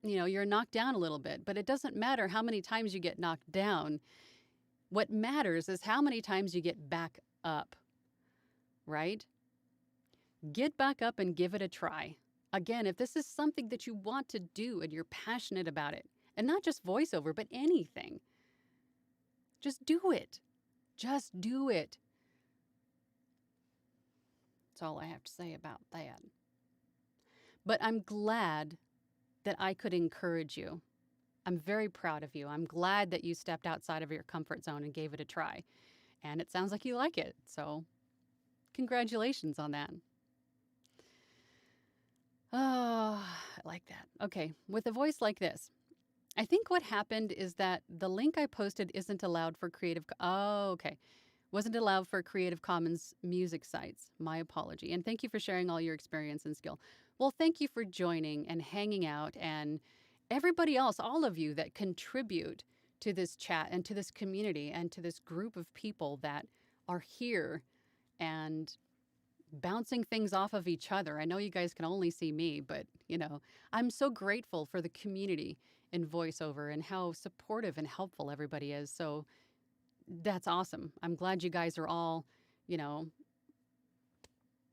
you're knocked down a little bit. But it doesn't matter how many times you get knocked down. What matters is how many times you get back up, right? Get back up and give it a try. Again, if this is something that you want to do and you're passionate about it, and not just voiceover, but anything, just do it. Just do it. That's all I have to say about that. But I'm glad that I could encourage you. I'm very proud of you. I'm glad that you stepped outside of your comfort zone and gave it a try. And it sounds like you like it. So congratulations on that. Oh, I like that. Okay, with a voice like this, I think what happened is that the link I posted isn't allowed for wasn't allowed for Creative Commons music sites. My apology. And thank you for sharing all your experience and skill. Well, thank you for joining and hanging out, and everybody else, all of you that contribute to this chat and to this community and to this group of people that are here and bouncing things off of each other. I know you guys can only see me, but I'm so grateful for the community in voiceover and how supportive and helpful everybody is. So that's awesome. I'm glad you guys are all,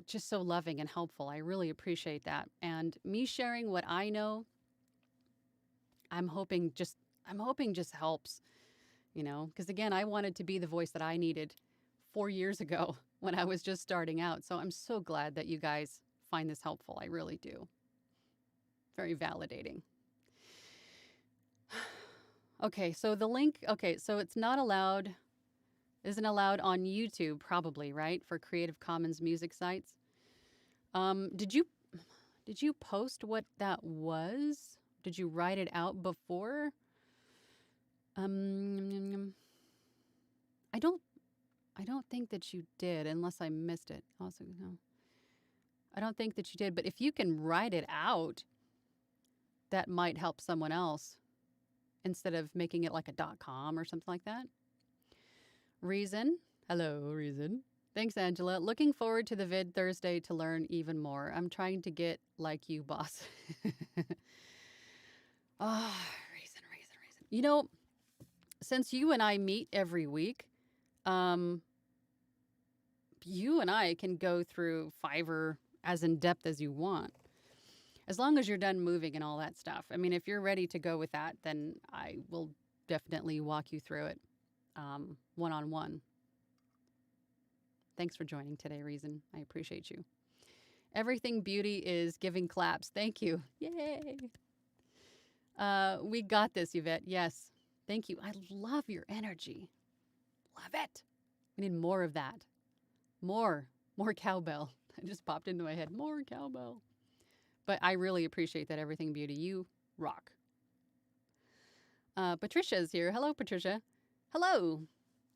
just so loving and helpful. I really appreciate that. And me sharing what I know, I'm hoping just helps, because again, I wanted to be the voice that I needed 4 years ago when I was just starting out. So I'm so glad that you guys find this helpful. I really do. Very validating. Okay, so the link, okay, so it's not allowed, isn't allowed on YouTube probably, right? For Creative Commons music sites. Did you post what that was? Did you write it out before? I don't think that you did unless I missed it. Also, no. I don't think that you did, but if you can write it out, that might help someone else instead of making it like a .com or something like that. Reason. Hello, Reason. Thanks, Angela. Looking forward to the vid Thursday to learn even more. I'm trying to get like you, boss. Reason. You know, since you and I meet every week, you and I can go through Fiverr as in depth as you want. As long as you're done moving and all that stuff. I mean, if you're ready to go with that, then I will definitely walk you through it one-on-one. Thanks for joining today, Reason. I appreciate you. Everything beauty is giving claps. Thank you. Yay. We got this, Yvette. Yes. Thank you. I love your energy. Love it. We need more of that. More cowbell. It just popped into my head. More cowbell. But I really appreciate that, Everything Beauty. You rock. Patricia's here. Hello, Patricia. Hello.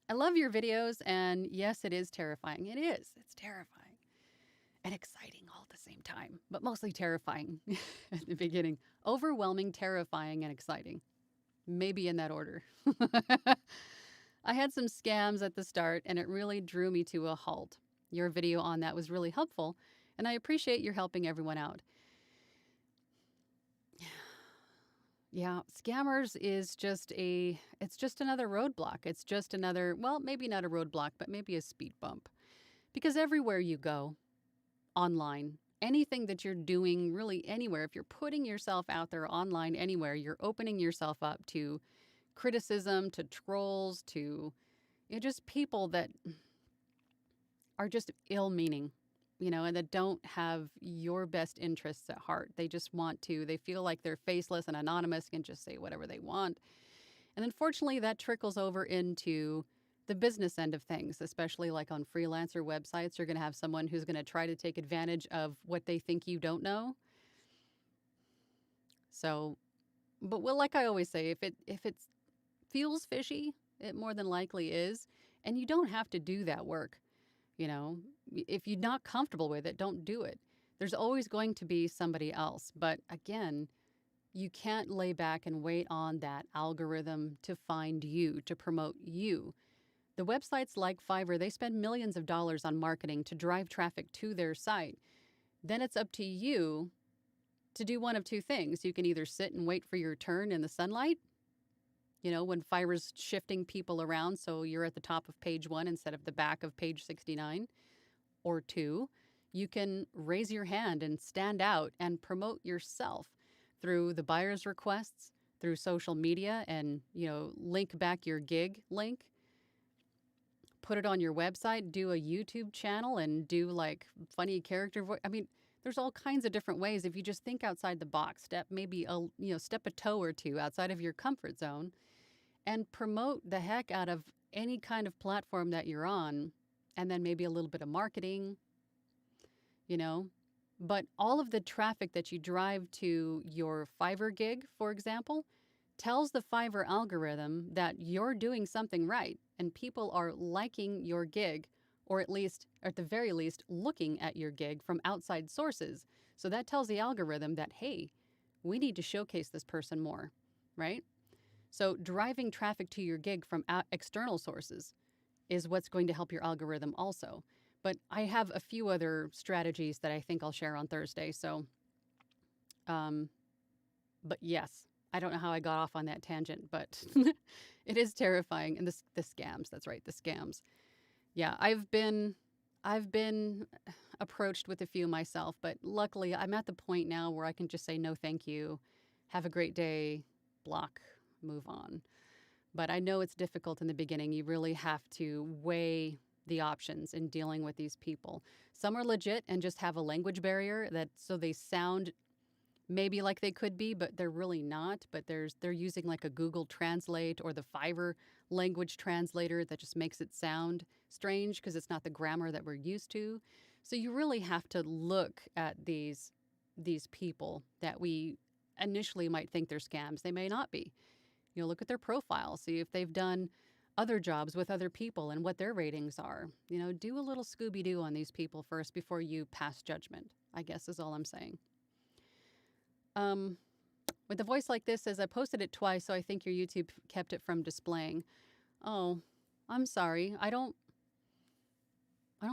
I love your videos, and yes, it is terrifying. It is. It's terrifying. And exciting all at the same time, but mostly terrifying at the beginning. Overwhelming, terrifying, and exciting. Maybe in that order. I had some scams at the start, and it really drew me to a halt. Your video on that was really helpful, and I appreciate your helping everyone out. Yeah, scammers is it's just another roadblock. It's just another, well, maybe not a roadblock, but maybe a speed bump. Because everywhere you go online, anything that you're doing really anywhere, if you're putting yourself out there online anywhere, you're opening yourself up to criticism, to trolls, to just people that are just ill-meaning. And that don't have your best interests at heart. They just they feel like they're faceless and anonymous, can just say whatever they want. And unfortunately, that trickles over into the business end of things, especially like on freelancer websites. You're going to have someone who's going to try to take advantage of what they think you don't know. So, but well, like I always say, if it feels fishy, it more than likely is. And you don't have to do that work. If you're not comfortable with it, don't do it. There's always going to be somebody else. But again, you can't lay back and wait on that algorithm to find you, to promote you. The websites like Fiverr, they spend millions of dollars on marketing to drive traffic to their site. Then it's up to you to do one of two things. You can either sit and wait for your turn in the sunlight, when Fiverr's shifting people around so you're at the top of page 1 instead of the back of page 69. Or 2, you can raise your hand and stand out and promote yourself through the buyer's requests, through social media, and, link back your gig link. Put it on your website, do a YouTube channel, and do like funny character voice. I mean, there's all kinds of different ways. If you just think outside the box, step a toe or two outside of your comfort zone and promote the heck out of any kind of platform that you're on, and then maybe a little bit of marketing, But all of the traffic that you drive to your Fiverr gig, for example, tells the Fiverr algorithm that you're doing something right and people are liking your gig, or at the very least, looking at your gig from outside sources. So that tells the algorithm that, hey, we need to showcase this person more, right? So driving traffic to your gig from external sources is what's going to help your algorithm also. But I have a few other strategies that I think I'll share on Thursday. So, but yes, I don't know how I got off on that tangent, but it is terrifying. And the scams, that's right, the scams. Yeah, I've been approached with a few myself, but luckily I'm at the point now where I can just say no thank you, have a great day, block, move on. But I know it's difficult in the beginning. You really have to weigh the options in dealing with these people. Some are legit and just have a language barrier that so they sound maybe like they could be, but they're really not. But they're using like a Google Translate or the Fiverr language translator that just makes it sound strange because it's not the grammar that we're used to. So you really have to look at these people that we initially might think they're scams. They may not be. You know, look at their profile, see if they've done other jobs with other people and what their ratings are. You know, do a little Scooby-Doo on these people first before you pass judgment, I guess is all I'm saying. With a voice like this, says I posted it twice, so I think your YouTube kept it from displaying. Oh, I'm sorry. I don't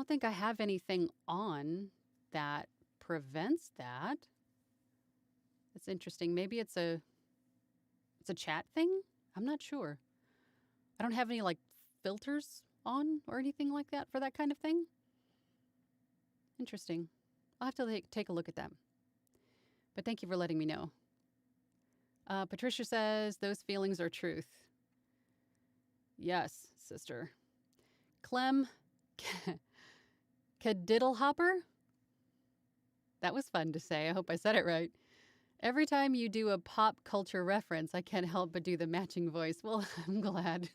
think I have anything on that prevents that. It's interesting. Maybe it's a chat thing? I'm not sure. I don't have any like filters on or anything like that for that kind of thing. Interesting. I'll have to take a look at that. But thank you for letting me know. Patricia says, those feelings are truth. Yes, sister. Clem Kadiddlehopper? That was fun to say. I hope I said it right. Every time you do a pop culture reference, I can't help but do the matching voice. Well, I'm glad.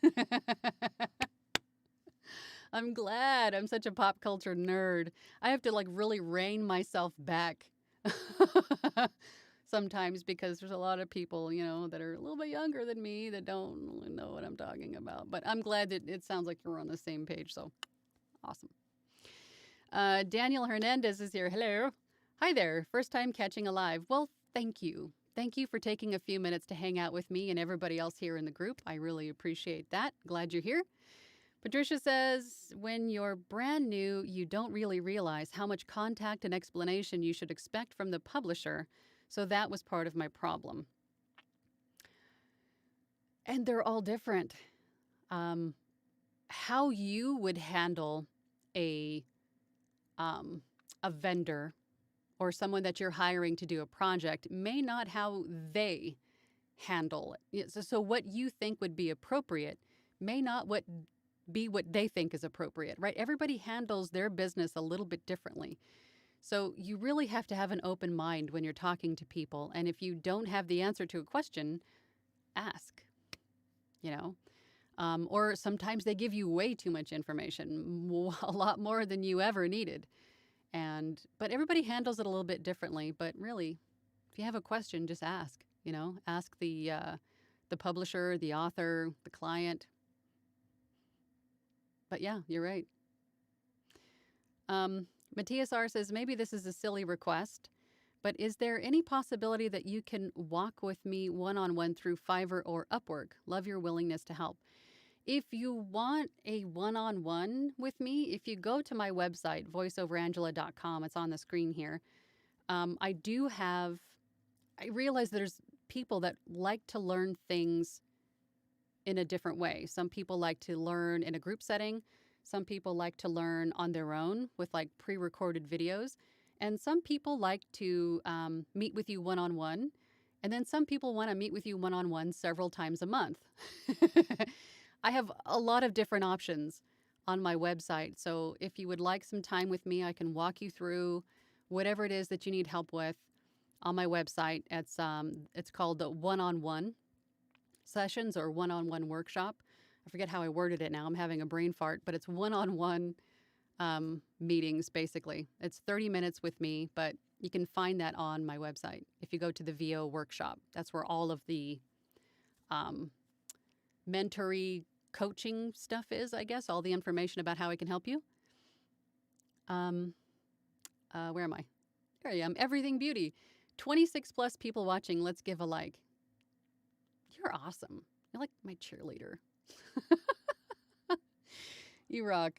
I'm glad. I'm such a pop culture nerd. I have to like really rein myself back sometimes because there's a lot of people, you know, that are a little bit younger than me that don't really know what I'm talking about. But I'm glad that it sounds like you're on the same page. So awesome. Daniel Hernandez is here. Hello. Hi there. First time catching a live. Well, thank you. Thank you for taking a few minutes to hang out with me and everybody else here in the group. I really appreciate that. Glad you're here. Patricia says, when you're brand new, you don't really realize how much contact and explanation you should expect from the publisher. So that was part of my problem. And they're all different. How you would handle a vendor or someone that you're hiring to do a project may not how they handle it. So what you think would be appropriate may not be what they think is appropriate, right? Everybody handles their business a little bit differently. So you really have to have an open mind when you're talking to people. And if you don't have the answer to a question, ask, you know. Or sometimes they give you way too much information, a lot more than you ever needed. But everybody handles it a little bit differently. But really, if you have a question, just ask, you know, ask the publisher, the author, the client. But yeah, you're right. Matthias R. says, maybe this is a silly request, but is there any possibility that you can walk with me one-on-one through Fiverr or Upwork? Love your willingness to help. If you want a one-on-one with me, if you go to my website, VoiceOverAngela.com, it's on the screen here. I realize there's people that like to learn things in a different way. Some people like to learn in a group setting. Some people like to learn on their own with like pre-recorded videos. And some people like to meet with you one-on-one. And then some people want to meet with you one-on-one several times a month. I have a lot of different options on my website. So if you would like some time with me, I can walk you through whatever it is that you need help with on my website. It's called the one-on-one sessions or one-on-one workshop. I forget how I worded it now. I'm having a brain fart, but it's one-on-one meetings, basically. It's 30 minutes with me, but you can find that on my website. If you go to the VO workshop, that's where all of the mentory coaching stuff is, I guess, all the information about how I can help you. Where am I? There I am. Everything Beauty. 26 plus people watching. Let's give a like. You're awesome. You're like my cheerleader. You rock.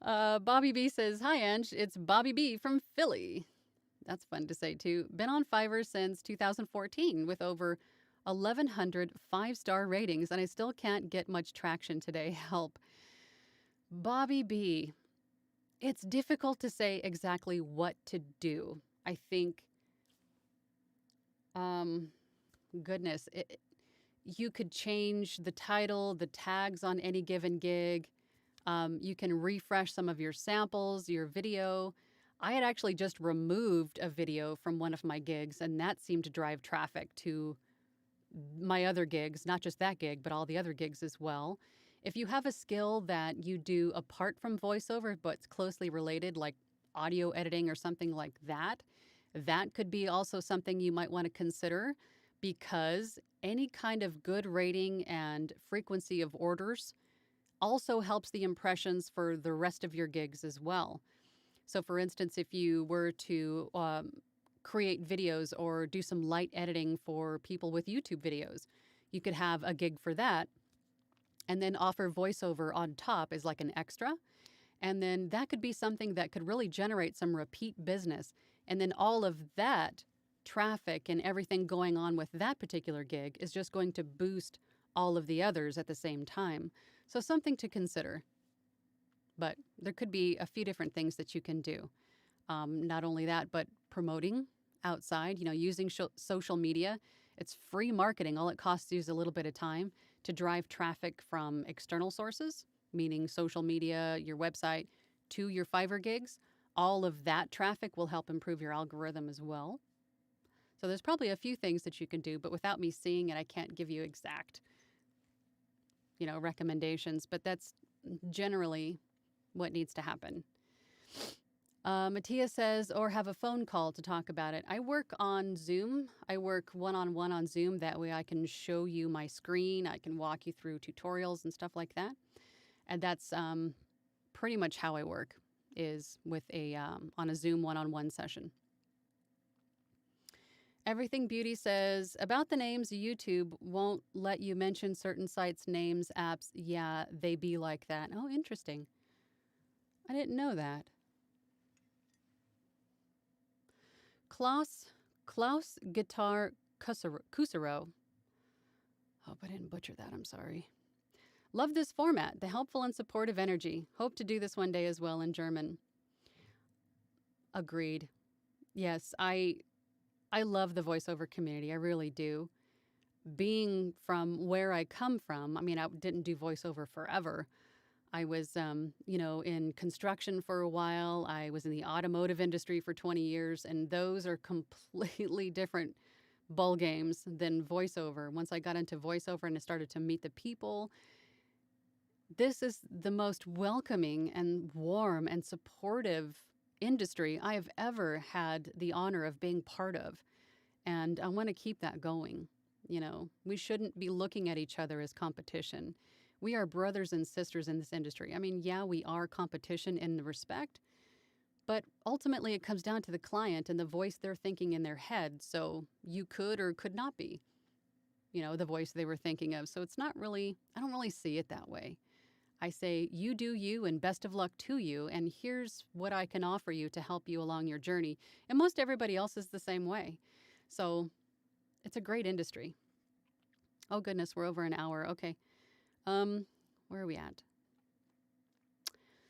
Bobby B says, hi, Ange. It's Bobby B from Philly. That's fun to say, too. Been on Fiverr since 2014 with over 1,100 5-star ratings, and I still can't get much traction today. Help. Bobby B, it's difficult to say exactly what to do. I think, goodness, you could change the title, the tags on any given gig. You can refresh some of your samples, your video. I had actually just removed a video from one of my gigs, and that seemed to drive traffic to my other gigs, not just that gig, but all the other gigs as well. If you have a skill that you do apart from voiceover, but it's closely related, like audio editing or something like that, that could be also something you might want to consider, because any kind of good rating and frequency of orders also helps the impressions for the rest of your gigs as well. So, for instance, if you were to create videos or do some light editing for people with YouTube videos, you could have a gig for that and then offer voiceover on top as like an extra. And then that could be something that could really generate some repeat business. And then all of that traffic and everything going on with that particular gig is just going to boost all of the others at the same time. So something to consider. But there could be a few different things that you can do. Not only that, but promoting outside, using social media. It's free marketing. All it costs you is a little bit of time to drive traffic from external sources, meaning social media, your website, to your Fiverr gigs. All of that traffic will help improve your algorithm as well. So there's probably a few things that you can do, but without me seeing it, I can't give you exact, recommendations, but that's generally what needs to happen. Mattia says, or have a phone call to talk about it. I work on Zoom. I work one-on-one on Zoom. That way I can show you my screen. I can walk you through tutorials and stuff like that. And that's pretty much how I work, is with on a Zoom one-on-one session. Everything Beauty says, about the names, YouTube won't let you mention certain sites, names, apps. Yeah, they be like that. Oh, interesting. I didn't know that. Klaus Guitar Kusaro. Hope I didn't butcher that. I'm sorry. Love this format, the helpful and supportive energy. Hope to do this one day as well in German. Agreed. Yes, I love the voiceover community. I really do. Being from where I come from, I mean, I didn't do voiceover forever. I was, in construction for a while. I was in the automotive industry for 20 years, and those are completely different ball games than voiceover. Once I got into voiceover and I started to meet the people, this is the most welcoming and warm and supportive industry I have ever had the honor of being part of. And I want to keep that going. We shouldn't be looking at each other as competition. We are brothers and sisters in this industry. I mean, yeah, we are competition in the respect, but ultimately it comes down to the client and the voice they're thinking in their head. So you could or could not be, the voice they were thinking of. So it's not really, I don't really see it that way. I say, you do you and best of luck to you. And here's what I can offer you to help you along your journey. And most everybody else is the same way. So it's a great industry. Oh goodness, we're over an hour. Okay. Where are we at?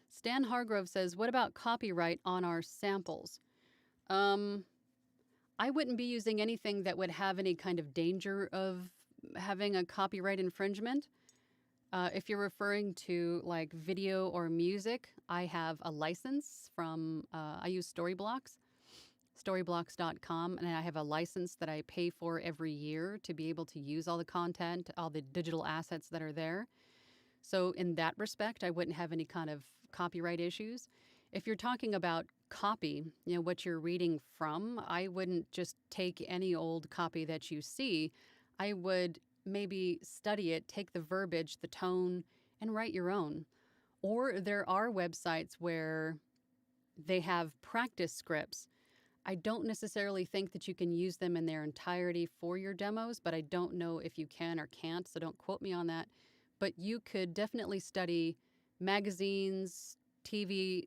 Stan Hargrove says, what about copyright on our samples? I wouldn't be using anything that would have any kind of danger of having a copyright infringement. If you're referring to like video or music, I have a license from, I use storyblocks.com, and I have a license that I pay for every year to be able to use all the content, all the digital assets that are there. So in that respect, I wouldn't have any kind of copyright issues. If you're talking about copy, what you're reading from, I wouldn't just take any old copy that you see. I would maybe study it, take the verbiage, the tone, and write your own. Or there are websites where they have practice scripts. I don't necessarily think that you can use them in their entirety for your demos, but I don't know if you can or can't, so don't quote me on that. But you could definitely study magazines, TV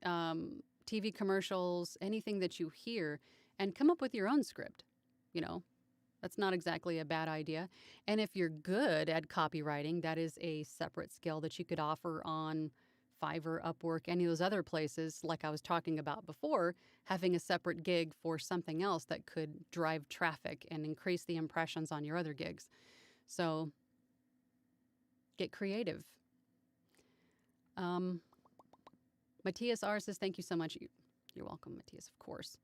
commercials, anything that you hear, and come up with your own script. That's not exactly a bad idea. And if you're good at copywriting, that is a separate skill that you could offer on Fiverr, Upwork, any of those other places, like I was talking about before, having a separate gig for something else that could drive traffic and increase the impressions on your other gigs. So get creative. Matthias R says, thank you so much. You're welcome, Matthias, of course.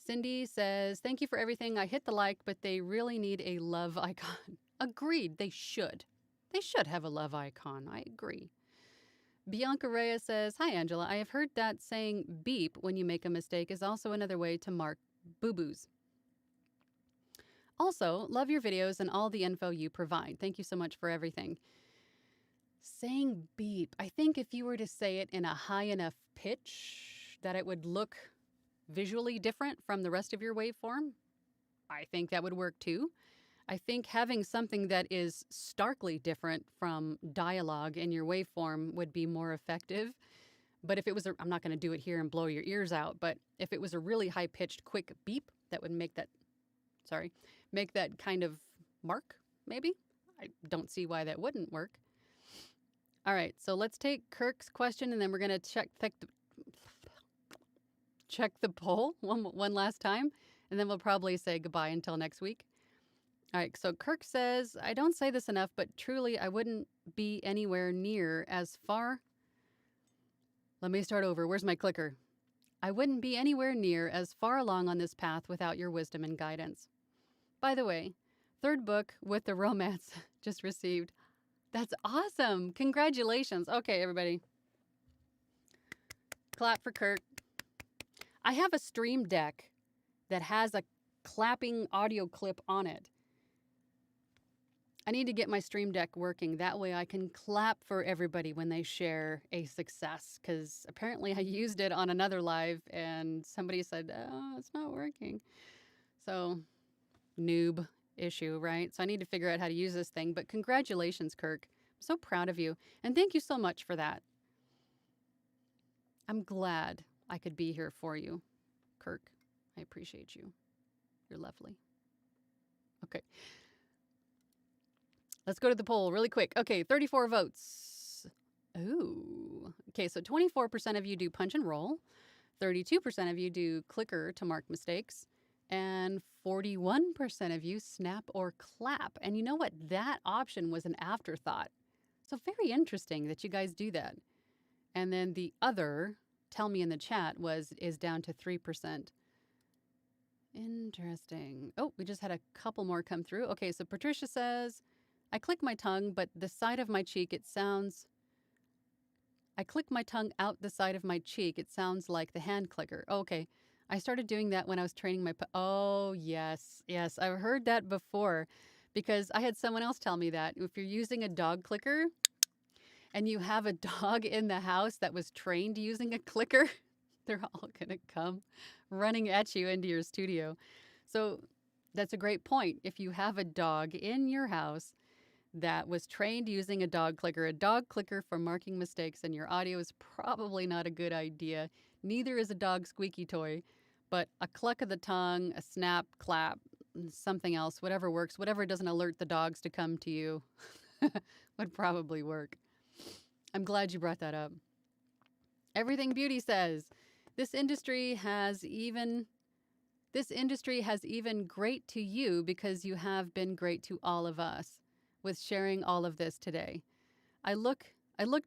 Cindy says, thank you for everything. I hit the like, but they really need a love icon. Agreed, they should. They should have a love icon. I agree. Bianca Reyes says, hi, Angela. I have heard that saying beep when you make a mistake is also another way to mark boo-boos. Also, love your videos and all the info you provide. Thank you so much for everything. Saying beep. I think if you were to say it in a high enough pitch that it would look visually different from the rest of your waveform, I think that would work too. I think having something that is starkly different from dialogue in your waveform would be more effective. But if it was, I'm not going to do it here and blow your ears out, but if it was a really high-pitched, quick beep, that would make that kind of mark, maybe. I don't see why that wouldn't work. All right, so let's take Kirk's question, and then we're going to check the poll one last time, and then we'll probably say goodbye until next week. All right, so Kirk says, I don't say this enough, but truly I wouldn't be anywhere near as far. Let me start over. Where's my clicker? I wouldn't be anywhere near as far along on this path without your wisdom and guidance. By the way, 3rd book with the romance just received. That's awesome. Congratulations. Okay, everybody. Clap for Kirk. I have a Stream Deck that has a clapping audio clip on it. I need to get my Stream Deck working. That way I can clap for everybody when they share a success. Because apparently I used it on another live and somebody said, oh, it's not working. So, noob issue, right? So I need to figure out how to use this thing. But congratulations, Kirk. I'm so proud of you. And thank you so much for that. I'm glad I could be here for you, Kirk. I appreciate you. You're lovely. Okay. Let's go to the poll really quick. Okay, 34 votes. Ooh. Okay, so 24% of you do punch and roll. 32% of you do clicker to mark mistakes. And 41% of you snap or clap. And you know what? That option was an afterthought. So very interesting that you guys do that. And then the other, tell me in the chat, is down to 3%. Interesting. Oh, we just had a couple more come through. Okay, so Patricia says, I click my tongue, but the side of my cheek, I click my tongue out the side of my cheek. It sounds like the hand clicker. Oh, okay. I started doing that when I was training my... Oh, yes. Yes, I've heard that before because I had someone else tell me that. If you're using a dog clicker and you have a dog in the house that was trained using a clicker, they're all going to come running at you into your studio. So that's a great point. If you have a dog in your house that was trained using a dog clicker for marking mistakes, and your audio is probably not a good idea. Neither is a dog squeaky toy, but a cluck of the tongue, a snap, clap, something else, whatever works, whatever doesn't alert the dogs to come to you would probably work. I'm glad you brought that up. Everything Beauty says, this industry has even great to you because you have been great to all of us with sharing all of this today. I looked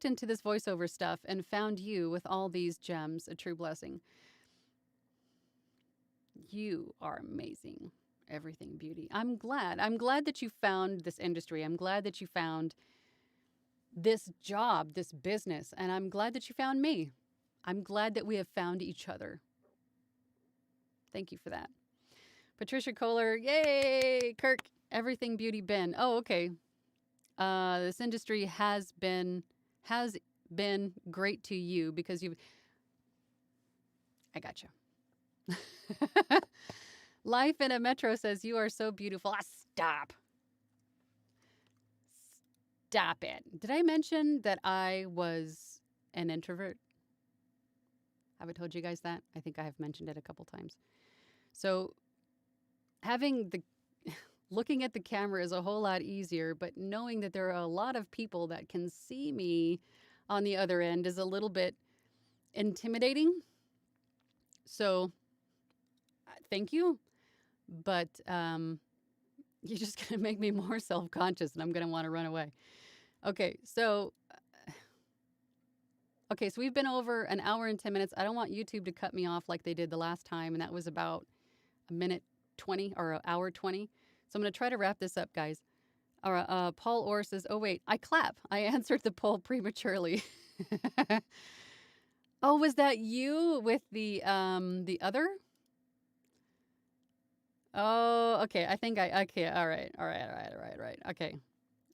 into this voiceover stuff and found you with all these gems, a true blessing. You are amazing. Everything Beauty. I'm glad that you found this industry. I'm glad that you found this job, this business, and I'm glad that you found me. I'm glad that we have found each other. Thank you for that. Patricia Kohler, yay! Kirk, Everything Beauty Ben. Oh, okay. This industry has been great to you because you've... I got you. Life in a Metro says, you are so beautiful. Stop. Stop it. Did I mention that I was an introvert? Have I told you guys that? I think I have mentioned it a couple times. So looking at the camera is a whole lot easier, but knowing that there are a lot of people that can see me on the other end is a little bit intimidating. So thank you. But you're just going to make me more self-conscious and I'm going to want to run away. Okay, so Okay, so we've been over an hour and 10 minutes. I don't want YouTube to cut me off like they did the last time, and that was about a minute 20 or an hour 20. So I'm going to try to wrap this up, guys. All right, Paul Orr says, oh, wait, I clap. I answered the poll prematurely. Oh, was that you with the other? Oh, okay. I think okay. All right. Okay.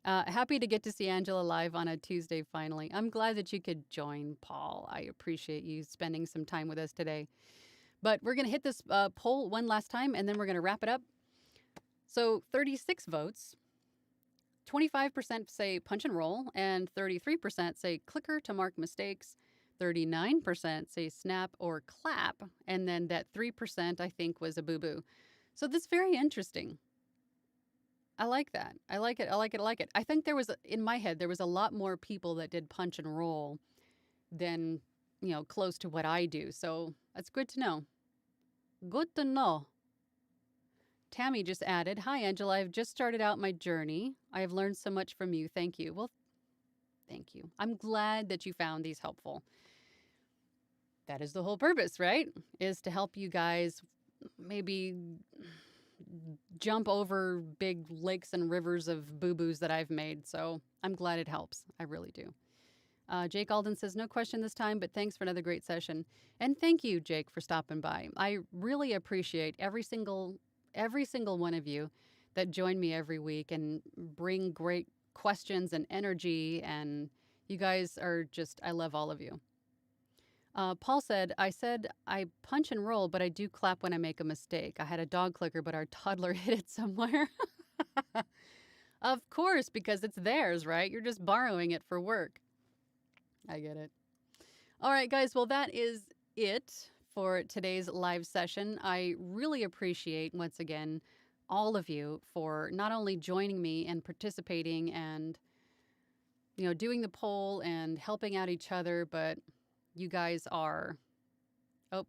Happy to get to see Angela live on a Tuesday finally. I'm glad that you could join, Paul. I appreciate you spending some time with us today. But we're going to hit this poll one last time, and then we're going to wrap it up. So 36 votes. 25% say punch and roll, and 33% say clicker to mark mistakes. 39% say snap or clap, and then that 3% I think was a boo-boo. So that's very interesting. I like that. I like it. I think there was, in my head, there was a lot more people that did punch and roll than, close to what I do. So that's good to know. Good to know. Tammy just added, hi, Angela. I've just started out my journey. I have learned so much from you. Thank you. Well, thank you. I'm glad that you found these helpful. That is the whole purpose, right? Is to help you guys maybe jump over big lakes and rivers of boo-boos that I've made. So I'm glad it helps. I really do. Jake Alden says, no question this time, but thanks for another great session. And thank you, Jake, for stopping by. I really appreciate every single one of you that join me every week and bring great questions and energy. And you guys are just, I love all of you. Paul said I punch and roll, but I do clap when I make a mistake. I had a dog clicker, but our toddler hid it somewhere. Of course, because it's theirs, right? You're just borrowing it for work. I get it. All right, guys. Well, that is it for today's live session. I really appreciate, once again, all of you for not only joining me and participating and, doing the poll and helping out each other, but you guys are,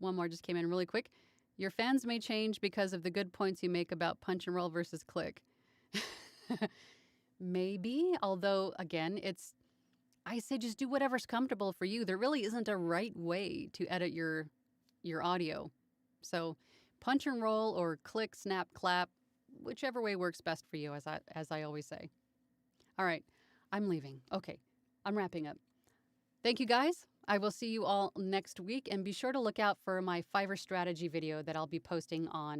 one more just came in really quick. Your fans may change because of the good points you make about punch and roll versus click. Maybe, although, again, I say just do whatever's comfortable for you. There really isn't a right way to edit your audio. So punch and roll or click, snap, clap, whichever way works best for you, as I always say. All right, I'm leaving. Okay, I'm wrapping up. Thank you, guys. I will see you all next week, and be sure to look out for my Fiverr strategy video that I'll be posting on